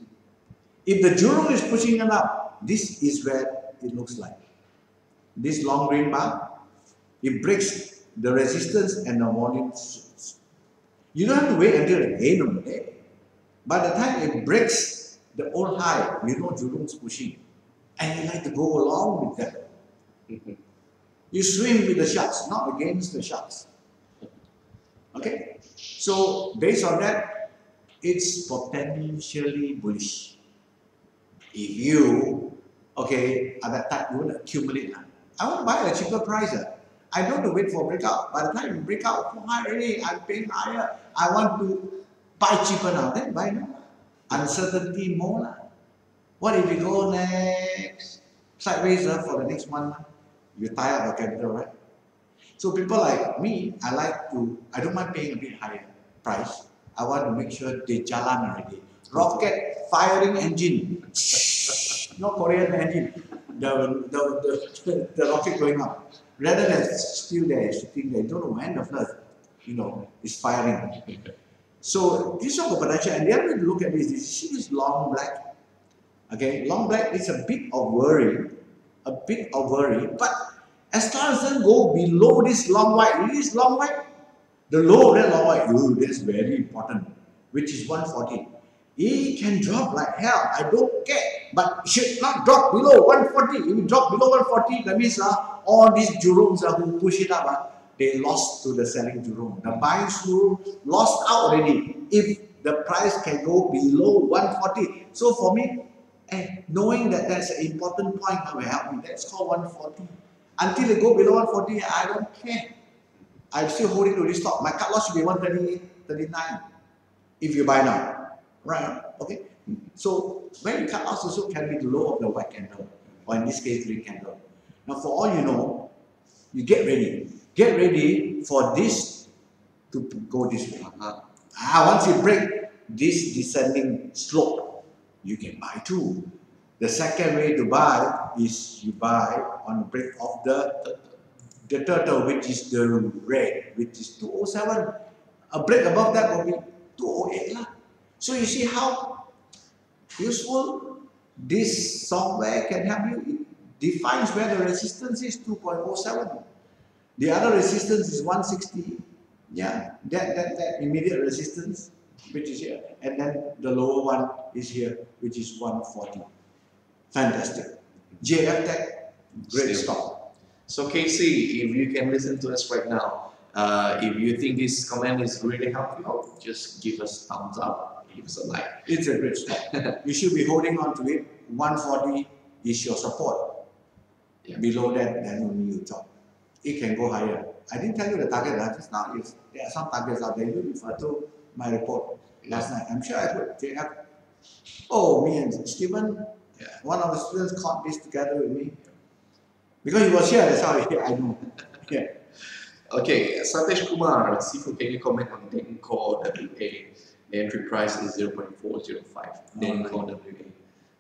If the Jurong is pushing it up, this is where it looks like. This long green bar, it breaks the resistance and the volume. You don't have to wait until the end of the day. By the time it breaks the old high, you know Jurong's pushing. And you like to go along with that. You swim with the sharks, not against the sharks. Okay? So, based on that, it's potentially bullish. If you, okay, at that time, you want to accumulate. I want to buy a cheaper price. I don't want to wait for breakout. By the time you break out too high already, I'm paying higher. I want to buy cheaper now. Then buy now. Uncertainty more. What if you go next sideways for the next 1 month? You tie up your capital, right? So people like me, I don't mind paying a bit higher price. I want to make sure they jalan already. Rocket firing engine. No Korean engine. The rocket going up. Rather than still there, sitting there, you don't know when the first, is firing. So this is a potential, and the other way to look at this, you see this long black. Okay, long black is a bit of worry, but as far as it go below this long white, The low red line, that's very important, which is 140. It can drop like hell, I don't care, but it should not drop below 140. If it drop below 140, that means all these Jurongs who push it up, they lost to the selling Jurong. The buying Jurong lost out already if the price can go below 140. So for me, knowing that that's an important point that will help me, that's called 140. Until it go below 140, I don't care. I'm still holding to this stock. My cut loss should be 138, 39 if you buy now. Right? Okay? So when you cut loss also can be the low of the white candle, or in this case green candle. Now for all you know, you get ready. Get ready for this to go this way. Once you break this descending slope, you can buy too. The second way to buy is you buy on the break of the turtle, which is the red, which is 207. A break above that will be 208. So you see how useful this software can help you. It defines where the resistance is 2.07. The other resistance is 160. Yeah, that immediate resistance, which is here. And then the lower one is here, which is 140. Fantastic. JF Tech, great stock. So Casey, if you can listen to us right now, if you think this comment is really helpful, just give us thumbs up, give us a like. It's a great stock. You should be holding on to it. 140 is your support. Yeah. Below that, then only you drop. It can go higher. I didn't tell you the target just now. There are some targets out there. You refer to my report last night. I'm sure I put JF. Oh, me and Stephen, one of the students caught this together with me. Because he was here, that's how I know. Yeah. Okay, Satish Kumar, Sifu, can you comment on Denko WA? The entry price is 0.405. Denko WA.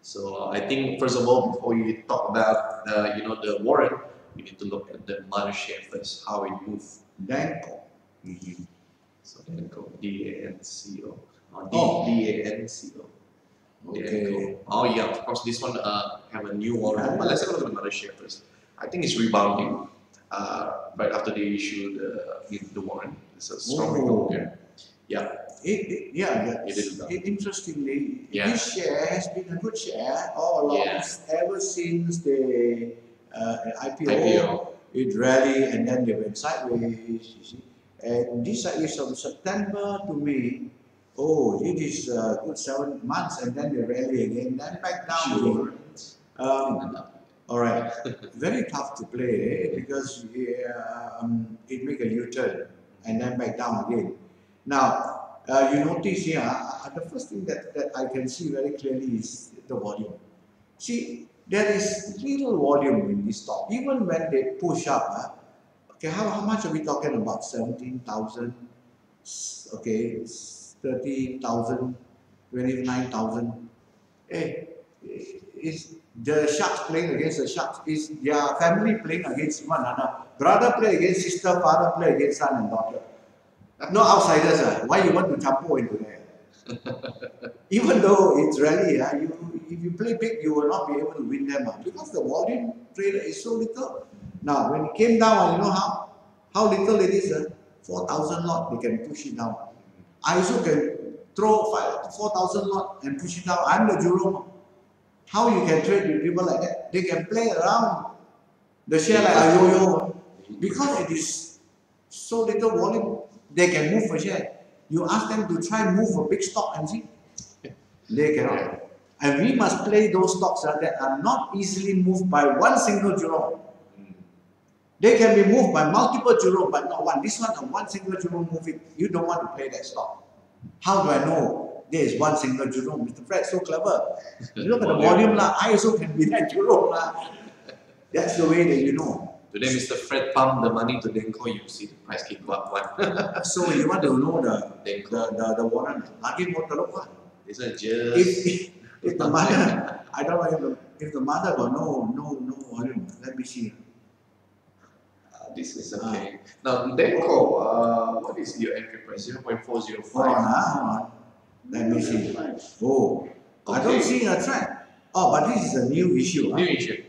So I think first of all, before you talk about the warrant, we need to look at the mother share first, how it moves. Denko. So Denko, D-A-N-C-O. D-A-N-C-O. Okay. Oh yeah, of course this one have a new warrant, but let's look at the mother share first. I think it's rebounding right after they issue the warrant. It's a strong rebound here. Yeah. Interestingly, this share has been a good share all along, ever since the IPO. It rallied and then they went sideways. You see. And this is from September to May. Oh, it is a good 7 months, and then they rally again, then back down again. All right, very tough to play because it make a U-turn and then back down again. Now, you notice here, the first thing that I can see very clearly is the volume. See, there is little volume in this stock. Even when they push up, okay, how much are we talking about? 17,000, okay, 30,000, 29,000. Hey, is the sharks playing against the sharks? Is their family playing against one another? Brother play against sister, father play against son and daughter. No outsiders. Why you want to jump into there? Even though it's rally, if you play big, you will not be able to win them because the volume trader is so little. Now, when it came down, you know how little it is. 4,000 lot, they can push it down. I also can throw 4,000 lot and push it down. I'm the Jurong. How you can trade with people like that? They can play around the share like a yo-yo. Because it is so little volume, they can move a share. You ask them to try and move a big stock and see, they cannot. And we must play those stocks that are not easily moved by one single Jurong. They can be moved by multiple Jurong, but not one. This one single Jurong move it. You don't want to play that stock. How do I know there is one single Jurong? Mr. Fred, so clever. Look at the volume. I also can be that Jurong. That's the way that you know. Today, Mr. Fred pumped the money to Denko, you see the price keep go up one. So you want to know the warrant. Again, what the look. It's a just... If the mother, I don't know if the mother got no volume. Let me see. This is okay. Now, Denko, what is your entry price? 0.405. Hold on. Let me see. Oh, okay. I don't see a trend. Oh, but this is a new issue. New issue.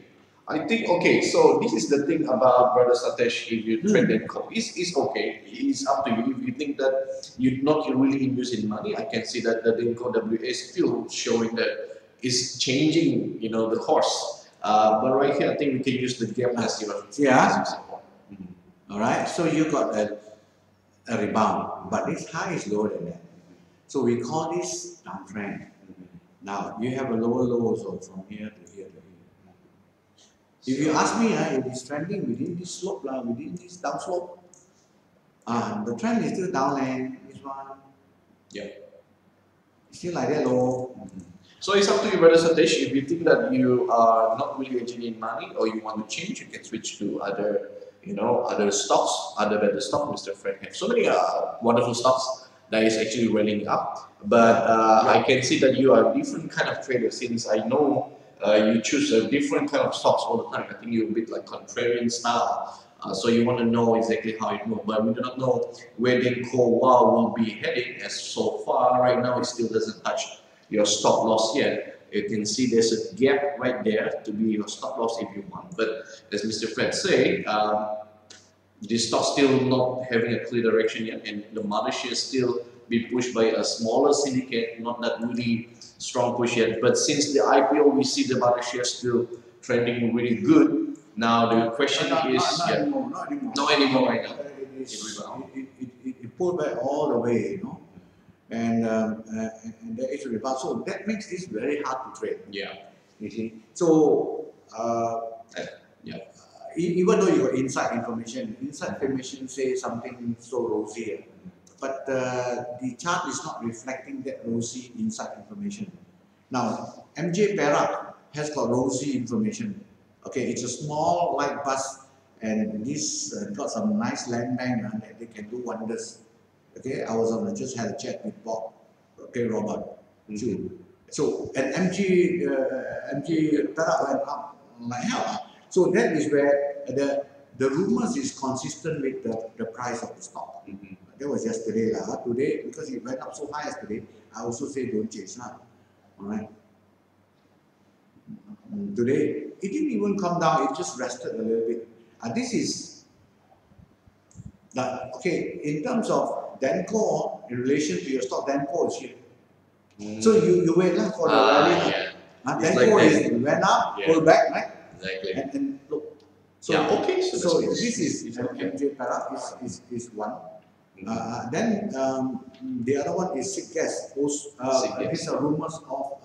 I think, okay, so this is the thing about Brother Satesh, if you trade Denko, it's okay, it's up to you. If you think that you're not really investing money, I can see that the Denko WA is still showing that it's changing, you know, the course. But right here, I think we can use the gap as your All right, so you got a rebound, but this high is lower than that. So we call this downtrend. Now, you have a lower low also from here to here to here. If you ask me, if it's trending within this slope, within this down slope, the trend is still down and this one, it's still like that low. So it's up to you, Brother Satesh. If you think that you are not really engineering money or you want to change, you can switch to other, you know, other stocks other than the stock Mr. Fred has. So many wonderful stocks that is actually rallying up. But I can see that you are a different kind of trader, since I know you choose a different kind of stocks all the time. I think you're a bit like contrarian style. So you want to know exactly how it moves, but we do not know where Denko will be heading, as so far right now it still doesn't touch your stop loss yet. You can see there's a gap right there to be your stop loss if you want. But as Mr. Fred said, this stock still not having a clear direction yet, and the Malaysia still be pushed by a smaller syndicate, not that really strong push yet. But since the IPO, we see the Malaysia still trending really good. Now the question is, not anymore right now. It pulled back all the way, you know, and there is a rebound. So that makes this very hard to trade. You see. So even though you got inside information says something so rosy, but the chart is not reflecting that rosy inside information. Now, MJ Perak has got rosy information. Okay, it's a small light bus, and this got some nice land bank that they can do wonders. Okay, I was on just had a chat with Bob, okay, Robert, too. So, and MG Perak went up like hell. So that is where the rumors is consistent with the price of the stock. That was yesterday. Today, because it went up so high yesterday, I also say don't chase now. Alright. Today, it didn't even come down, it just rested a little bit. This is okay, in terms of Denko, in relation to your stock, Denko is here. So you wait for the rally. Denko is went up, pulled back, right? Exactly. And look. So, so this is MJ Perak is one. Then the other one is SIGGAS. These are rumors of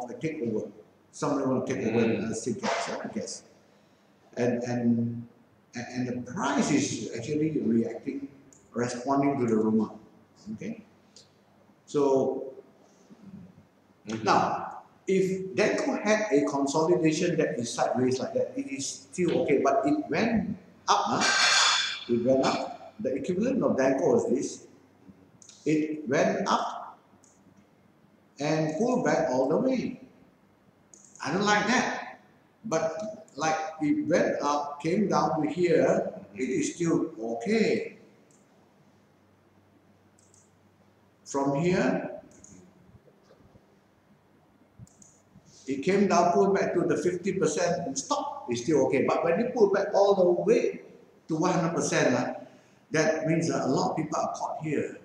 a takeover. Somebody want to take over SIGGAS, I guess. And the price is actually responding to the rumor. Okay. So now, if Denko had a consolidation that is sideways like that, it is still okay. But it went up. It went up. The equivalent of Denko is this. It went up and pulled back all the way. I don't like that. But like it went up, came down to here, it is still okay. From here, it came down, pulled back to the 50% and stopped. It's still okay. But when you pull back all the way to 100%, that means a lot of people are caught here.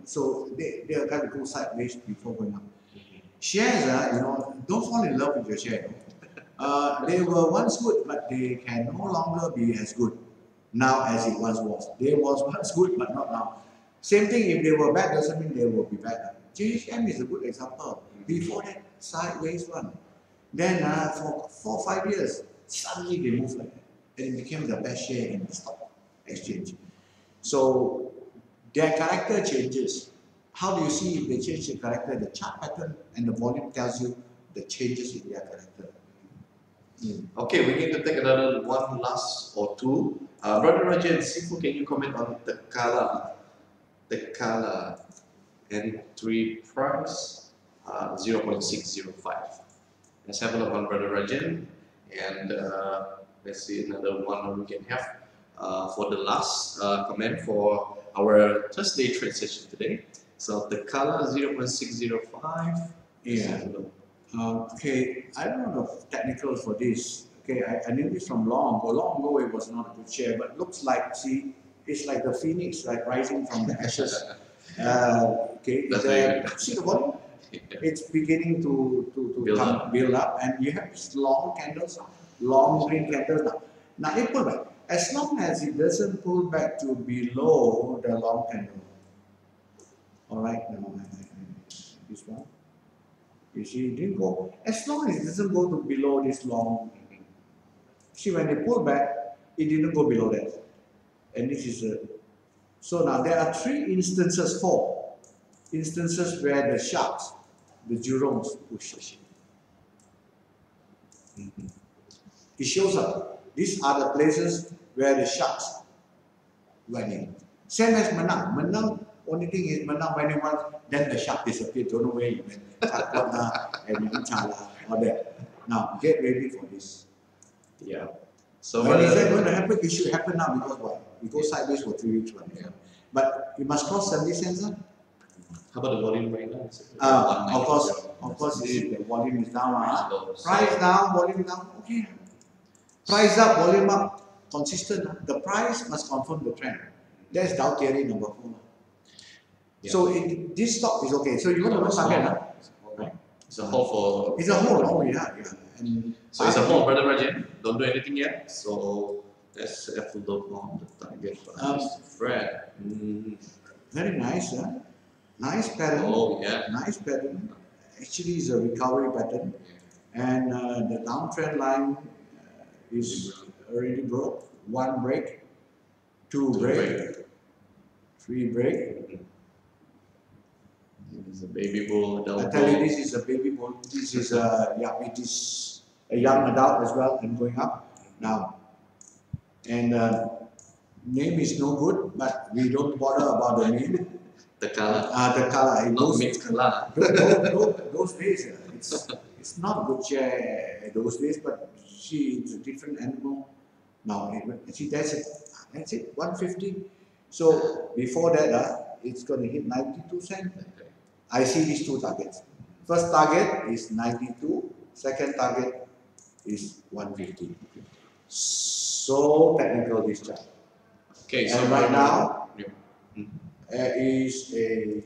So they are going to go sideways before going up. Shares, don't fall in love with your share. They were once good, but they can no longer be as good now as it once was. They was once good, but not now. Same thing, if they were bad, doesn't mean they will be bad. JHM is a good example. Before that, sideways one. Then for 4 or 5 years, suddenly they moved like that. And it became the best share in the stock exchange. So their character changes. How do you see if they change their character? The chart pattern and the volume tells you the changes in their character. Okay, we need to take another one last or two. Brother Rajan Sifu, can you comment on the Kala entry price 0.605. Let's have a look on Brother Rajan, and let's see another one we can have for the last comment for our Thursday trade session today. So the Kala 0.605. Okay, I don't know the technicals for this. Okay, I knew this from long ago. Long ago, it was not a good share, but looks like, see, it's like the phoenix, like rising from the ashes. Okay, see the volume? It's beginning to build up, and you have these long candles, long green candles now. Now it pull back. As long as it doesn't pull back to below the long candle. All right, now this one. You see, it didn't go. As long as it doesn't go to below this long. See, when they pull back, it didn't go below that. And this is a. So now there are 4 instances where the sharks, the jurongs, push. It shows up. These are the places where the sharks went in. Same as Menang. Menang, only thing is Menang when you want, then the shark disappeared. Don't know where you went. And Chala, all that. Now get ready for this. Yeah. So when is that going to happen? It should happen now because why? We go sideways for 3 weeks. Yeah. But you must cross 70 cents. Huh? How about the volume right now? Of course, the volume is down. Price down, volume down. Okay. Price up, volume up, consistent. The price must confirm the trend. That's Dow theory number 4. Yeah. So this stock is okay. So you want to know target, right? It's a hold for. It's a hold. Oh yeah. And so it's a hold, brother Rajan. Don't do anything yet. So let's have a look on the target spread. Very nice, huh? Nice pattern. Oh yeah. Nice pattern. Actually, it's a recovery pattern, and the downtrend line is already broke. 1 break, 2 break, 3 break. This is a baby bull. I tell you, this is a baby bull. This is it is a young adult as well and going up now. And name is no good, but we don't bother about the name. The color. The color. Not mixed color. Those days, it's not good share those days, but see, it's a different animal. Now, see, that's it, 150. So before that, it's going to hit 92 cents. I see these 2 targets. First target is 92. Second target is 150. So technical this chart. Okay, so right now, there is a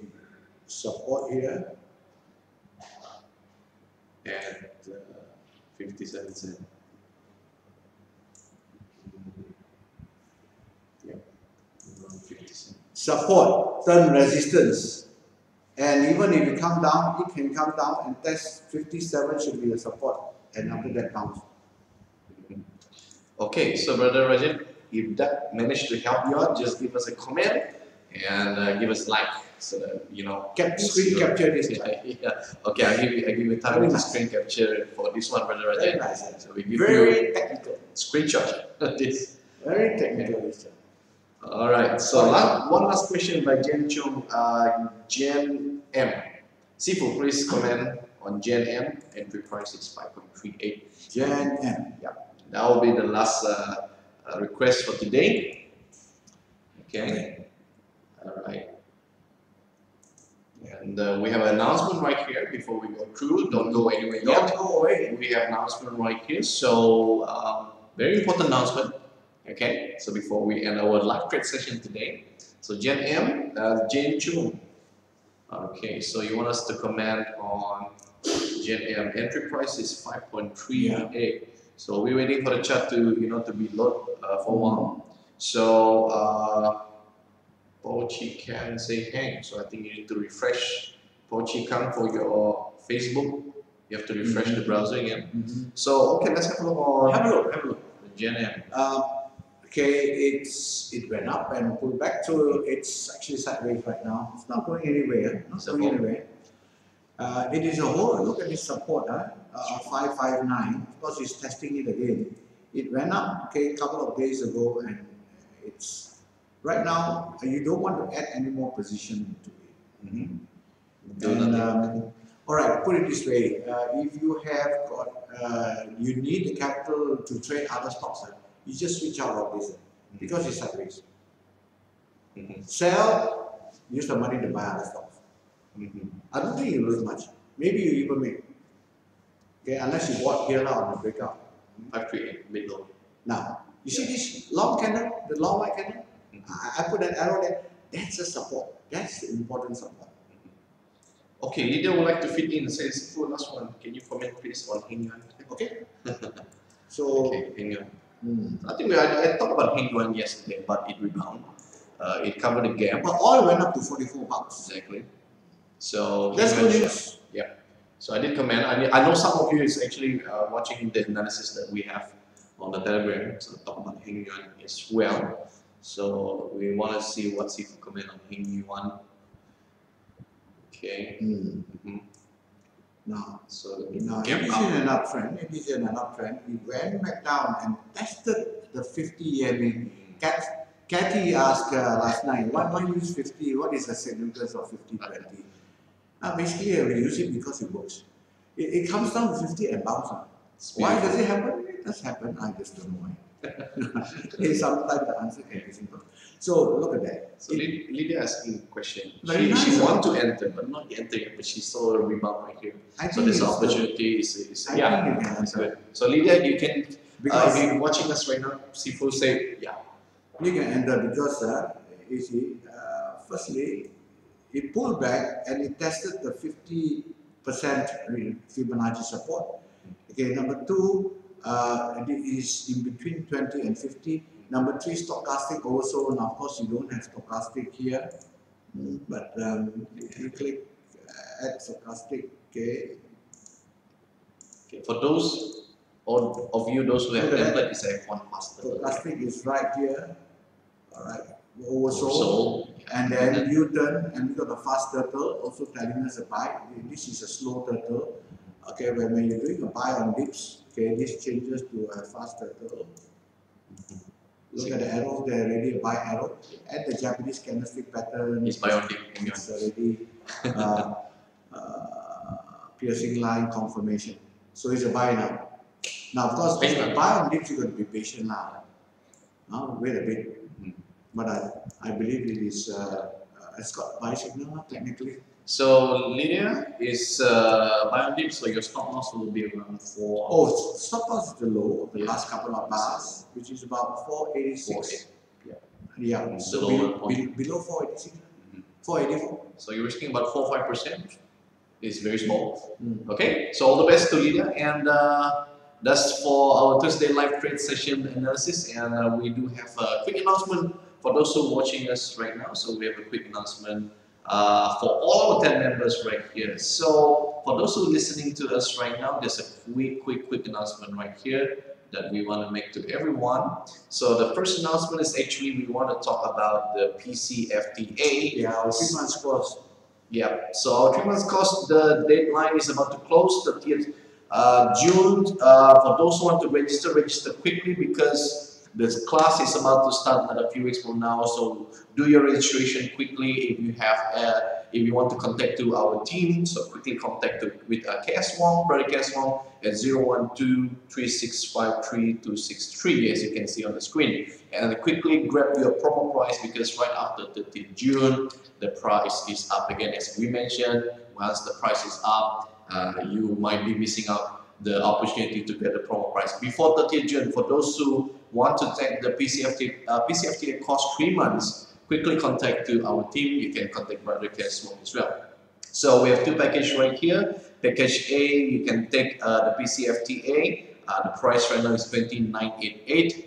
support here at 57 cents. Yeah, 50 cents. Support, turn resistance. And even if it come down, it can come down and test 57 should be a support. And after that bounce. Okay, so brother Rajan, if that managed to help you out, just give us a comment and give us a like so that you know. Screen capture this. Yeah. Okay, I give you time to screen capture for this one, brother Rajan. Very nice. So we give very technical. Screenshot this. Very technical this. All right. So one last question by Jen Chung, Jen M. Sifu, please comment on Jen M. Entry price is 5.38. Jen M. Yeah. That will be the last request for today. Okay. All right. And we have an announcement right here before we go through. Don't go anywhere yet. Don't go away. We have an announcement right here. So very important announcement. Okay. So before we end our live trade session today, so Jen M, Jane Chung. Okay. So you want us to comment on Jen M. Entry price is 5.38. Yeah. So we're waiting for the chart to to be low for a while. So Pochi can say hang. So I think you need to refresh Pochi Kang for your Facebook. You have to refresh the browser again. So okay, let's have a look on. Have a look. The Gen M. Okay, it went up and pulled back, so it's actually sideways right now. It's not going anywhere. It is a whole. Look at this support, 559. Of course, it's testing it again. It went up, okay, a couple of days ago, and it's right now. You don't want to add any more position into it. All right, put it this way: if you have got, you need the capital to trade other stocks. You just switch out of this because it's sideways. Sell, use the money to buy other stocks. I don't think you lose much. Maybe you even make. Okay, unless you bought here now on the breakout. 538 middle. Now, you see this long candle, the long white candle? I put an arrow there. That's a support. That's the important support. Okay, Lydia would like to fit in and says, for last one, can you comment please on Heng Yuan? Okay. So, okay, Heng Yuan. I think I talked about Heng Yuan yesterday, but it rebounded. It covered the gap. But oil went up to 44 bucks. Exactly. So that's good news. Yeah. So I did comment. I know some of you is actually watching the analysis that we have on the Telegram. So talk about Heng Yuan as well. So we want to see what Sifu comment on Heng Yuan. Okay. Now, so now it is in an uptrend. It is in an uptrend. It went back down and tested the 50-year mean. Kathy asked last night, why use 50? What is the significance of 50-20? Basically, we use it because it works. It comes down to 50 and bounces. Why does it happen? It does happen. I just don't know why. Sometimes the answer can be simple. So look at that. So Lydia asking a question. Nice, she wants to enter, but not enter yet. But she saw a rebound right here. So this opportunity is yeah. Good. So Lydia, you can because if you're watching us right now, Sifu say yeah. You can enter because you see, firstly, it pulled back and it tested the 50% Fibonacci support. Okay, number two, it is in between 20 and 50. Number three, stochastic oversold. Now, of course, you don't have stochastic here, but you click add stochastic. Okay. Okay. For those of you, those who have template, it's a F1 faster. Stochastic is right here. All right. Oversold. And then U-turn, and we got a fast turtle also telling us a buy. This is a slow turtle. Okay, when you're doing a buy on dips, okay, this changes to a fast turtle. Look at the arrow, they're already a buy arrow. And the Japanese candlestick pattern is buy on dip. It's already piercing line confirmation. So it's a buy now. Now, of course, buy on dips, you're going to be patient now. Now, wait a bit. But I believe it is it's got buy signal technically. So Lydia is buy on dip, so your stop loss will be around 4. Oh, stop loss is the low of the last couple of bars, which is about 486. Yeah. So below 486, 484. So you're risking about 4-5%. It's very small. Okay. So all the best to Lydia, and that's for our Tuesday live trade session analysis. And we do have a quick announcement for those who are watching us right now. So we have a quick announcement for all our 10 members right here. So for those who are listening to us right now, there's a quick announcement right here that we want to make to everyone. So the first announcement is actually we want to talk about the PCFTA. Yeah, our 3 months course. Yeah, so our 3 months course, the deadline is about to close 30th June. For those who want to register quickly because this class is about to start in a few weeks from now, so do your registration quickly. If you have, if you want to contact to our team, so quickly contact with KS Wong, Brother KS Wong at 012-3653-263, as you can see on the screen. And quickly grab your promo price because right after 30th June, the price is up again. As we mentioned, once the price is up, you might be missing out the opportunity to get the promo price before 30th June. For those who want to take the PCFTA course 3 months, quickly contact to our team. You can contact Brother KS Wong as well. So we have 2 packages right here. Package A, you can take the PCFTA. The price right now is 2988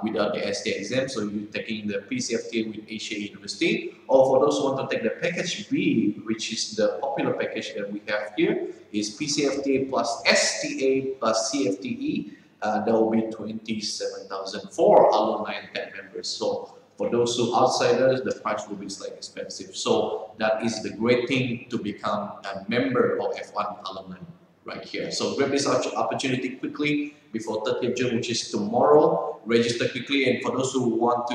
without the STA exam. So you're taking the PCFTA with Asia University. Or for those who want to take the package B, which is the popular package that we have here, is PCFTA plus STA plus CFTE. That will be 27,000 for alumni and 10 members. So for those who are outsiders, the price will be slightly expensive. So that is the great thing to become a member of F1 alumni right here. So grab this opportunity quickly before 30th June, which is tomorrow. Register quickly, and for those who want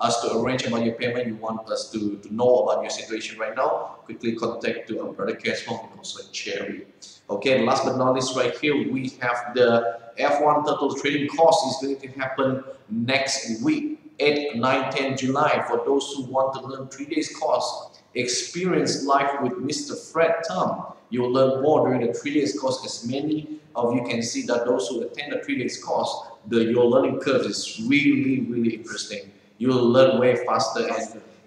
us to arrange about your payment, you want us to know about your situation right now, quickly contact to our Brother KS Wong and also Cherry. Okay, last but not least, right here we have the F1 Turtle Trading course is going to happen next week, 8, 9, 10 July. For those who want to learn 3 days course, experience life with Mr. Fred Tam. You will learn more during the 3 days course. As many of you can see that those who attend the 3 days course, your learning curve is really interesting. You will learn way faster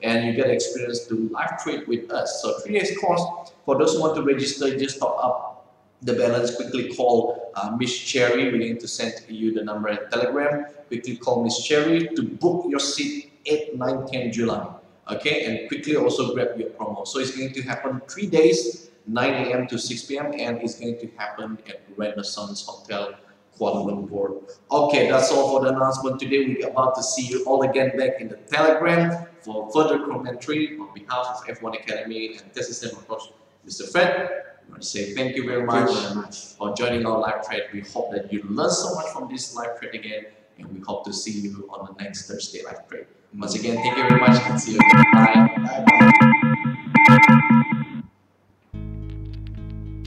and you get experience to live trade with us. So 3 days course, for those who want to register, just top up the balance. Quickly call Miss Cherry. We're going to send you the number at Telegram. Quickly call Miss Cherry to book your seat 8, 9, 10 July. Okay, and quickly also grab your promo. So it's going to happen 3 days, 9 AM to 6 PM, and it's going to happen at Renaissance Hotel, Kuala Lumpur. Okay, that's all for the announcement today. We're about to see you all again back in the Telegram for further commentary on behalf of F1 Academy, and this is him, of course, Mr. Fred. I want to say thank you very much for joining our live trade. We hope that you learned so much from this live trade again, and we hope to see you on the next Thursday live trade. Once again, thank you very much and see you again. Bye.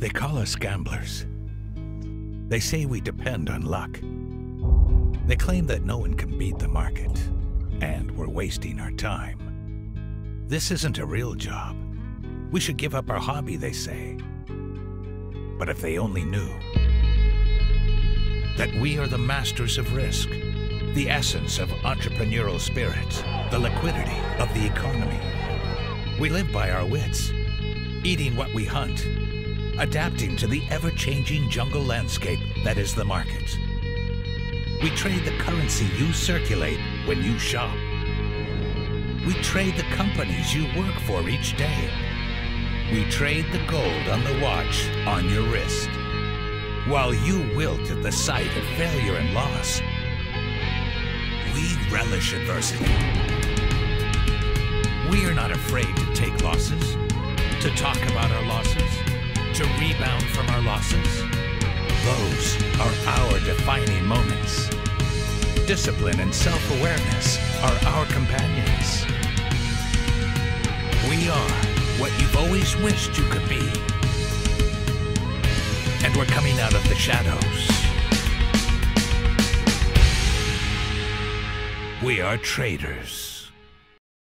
They call us gamblers. They say we depend on luck. They claim that no one can beat the market, and we're wasting our time. This isn't a real job. We should give up our hobby, they say. But if they only knew that we are the masters of risk, the essence of entrepreneurial spirit, the liquidity of the economy. We live by our wits, eating what we hunt, adapting to the ever-changing jungle landscape that is the market. We trade the currency you circulate when you shop. We trade the companies you work for each day. We trade the gold on the watch on your wrist. While you wilt at the sight of failure and loss, we relish adversity. We are not afraid to take losses, to talk about our losses, to rebound from our losses. Those are our defining moments. Discipline and self-awareness are our companions. We are what you've always wished you could be. And we're coming out of the shadows. We are traders.